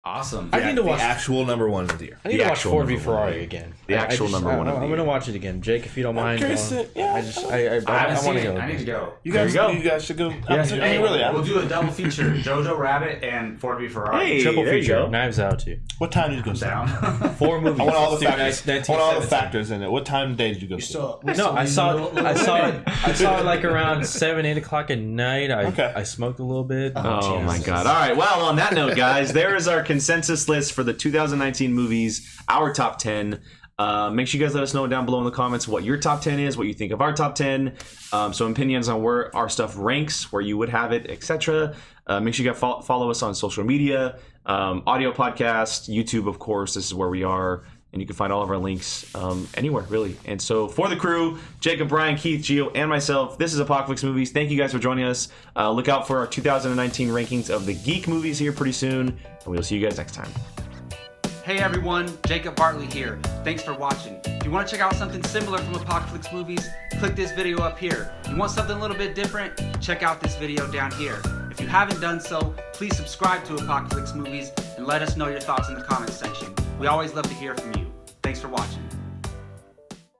Awesome. I need to watch. the actual number 1 of the year. I need the to watch actual Ford v number one. Ferrari again. The actual number one of the I'm gonna year. watch it again, Jake. If you don't mind. curious to- yeah. I I haven't want seen to it. go. I need to go. You There guys, you go. you guys should go. Yeah. Hey, really. we'll do a double feature: Jojo Rabbit and Ford v Ferrari. Hey, Triple there you feature. go. Knives Out too. What time did you go? see it? Down. 4 movies. I want all the Dude, factors. I want all the factors in it. What time of day did you go? You see it? still, No, I saw it like around 7, 8 o'clock at night. Okay. I smoked a little bit. Oh my Jesus. god. All right. Well, on that note, guys, there is our consensus list for the 2019 movies, our top 10. Make sure you guys let us know down below in the comments what your top 10 is, what you think of our top 10. Some opinions on where our stuff ranks, where you would have it, etc. Make sure you guys follow us on social media, audio podcast, YouTube, of course. This is where we are. And you can find all of our links anywhere, really. And so for the crew, Jacob, Brian, Keith, Gio, and myself, this is Apocaflix Movies. Thank you guys for joining us. Look out for our 2019 rankings of the geek movies here pretty soon. And we'll see you guys next time. Hey everyone, Jacob Bartley here. Thanks for watching. If you want to check out something similar from Apocaflix Movies, click this video up here. You want something a little bit different? Check out this video down here. If you haven't done so, please subscribe to Apocaflix Movies and let us know your thoughts in the comments section. We always love to hear from you. Thanks for watching.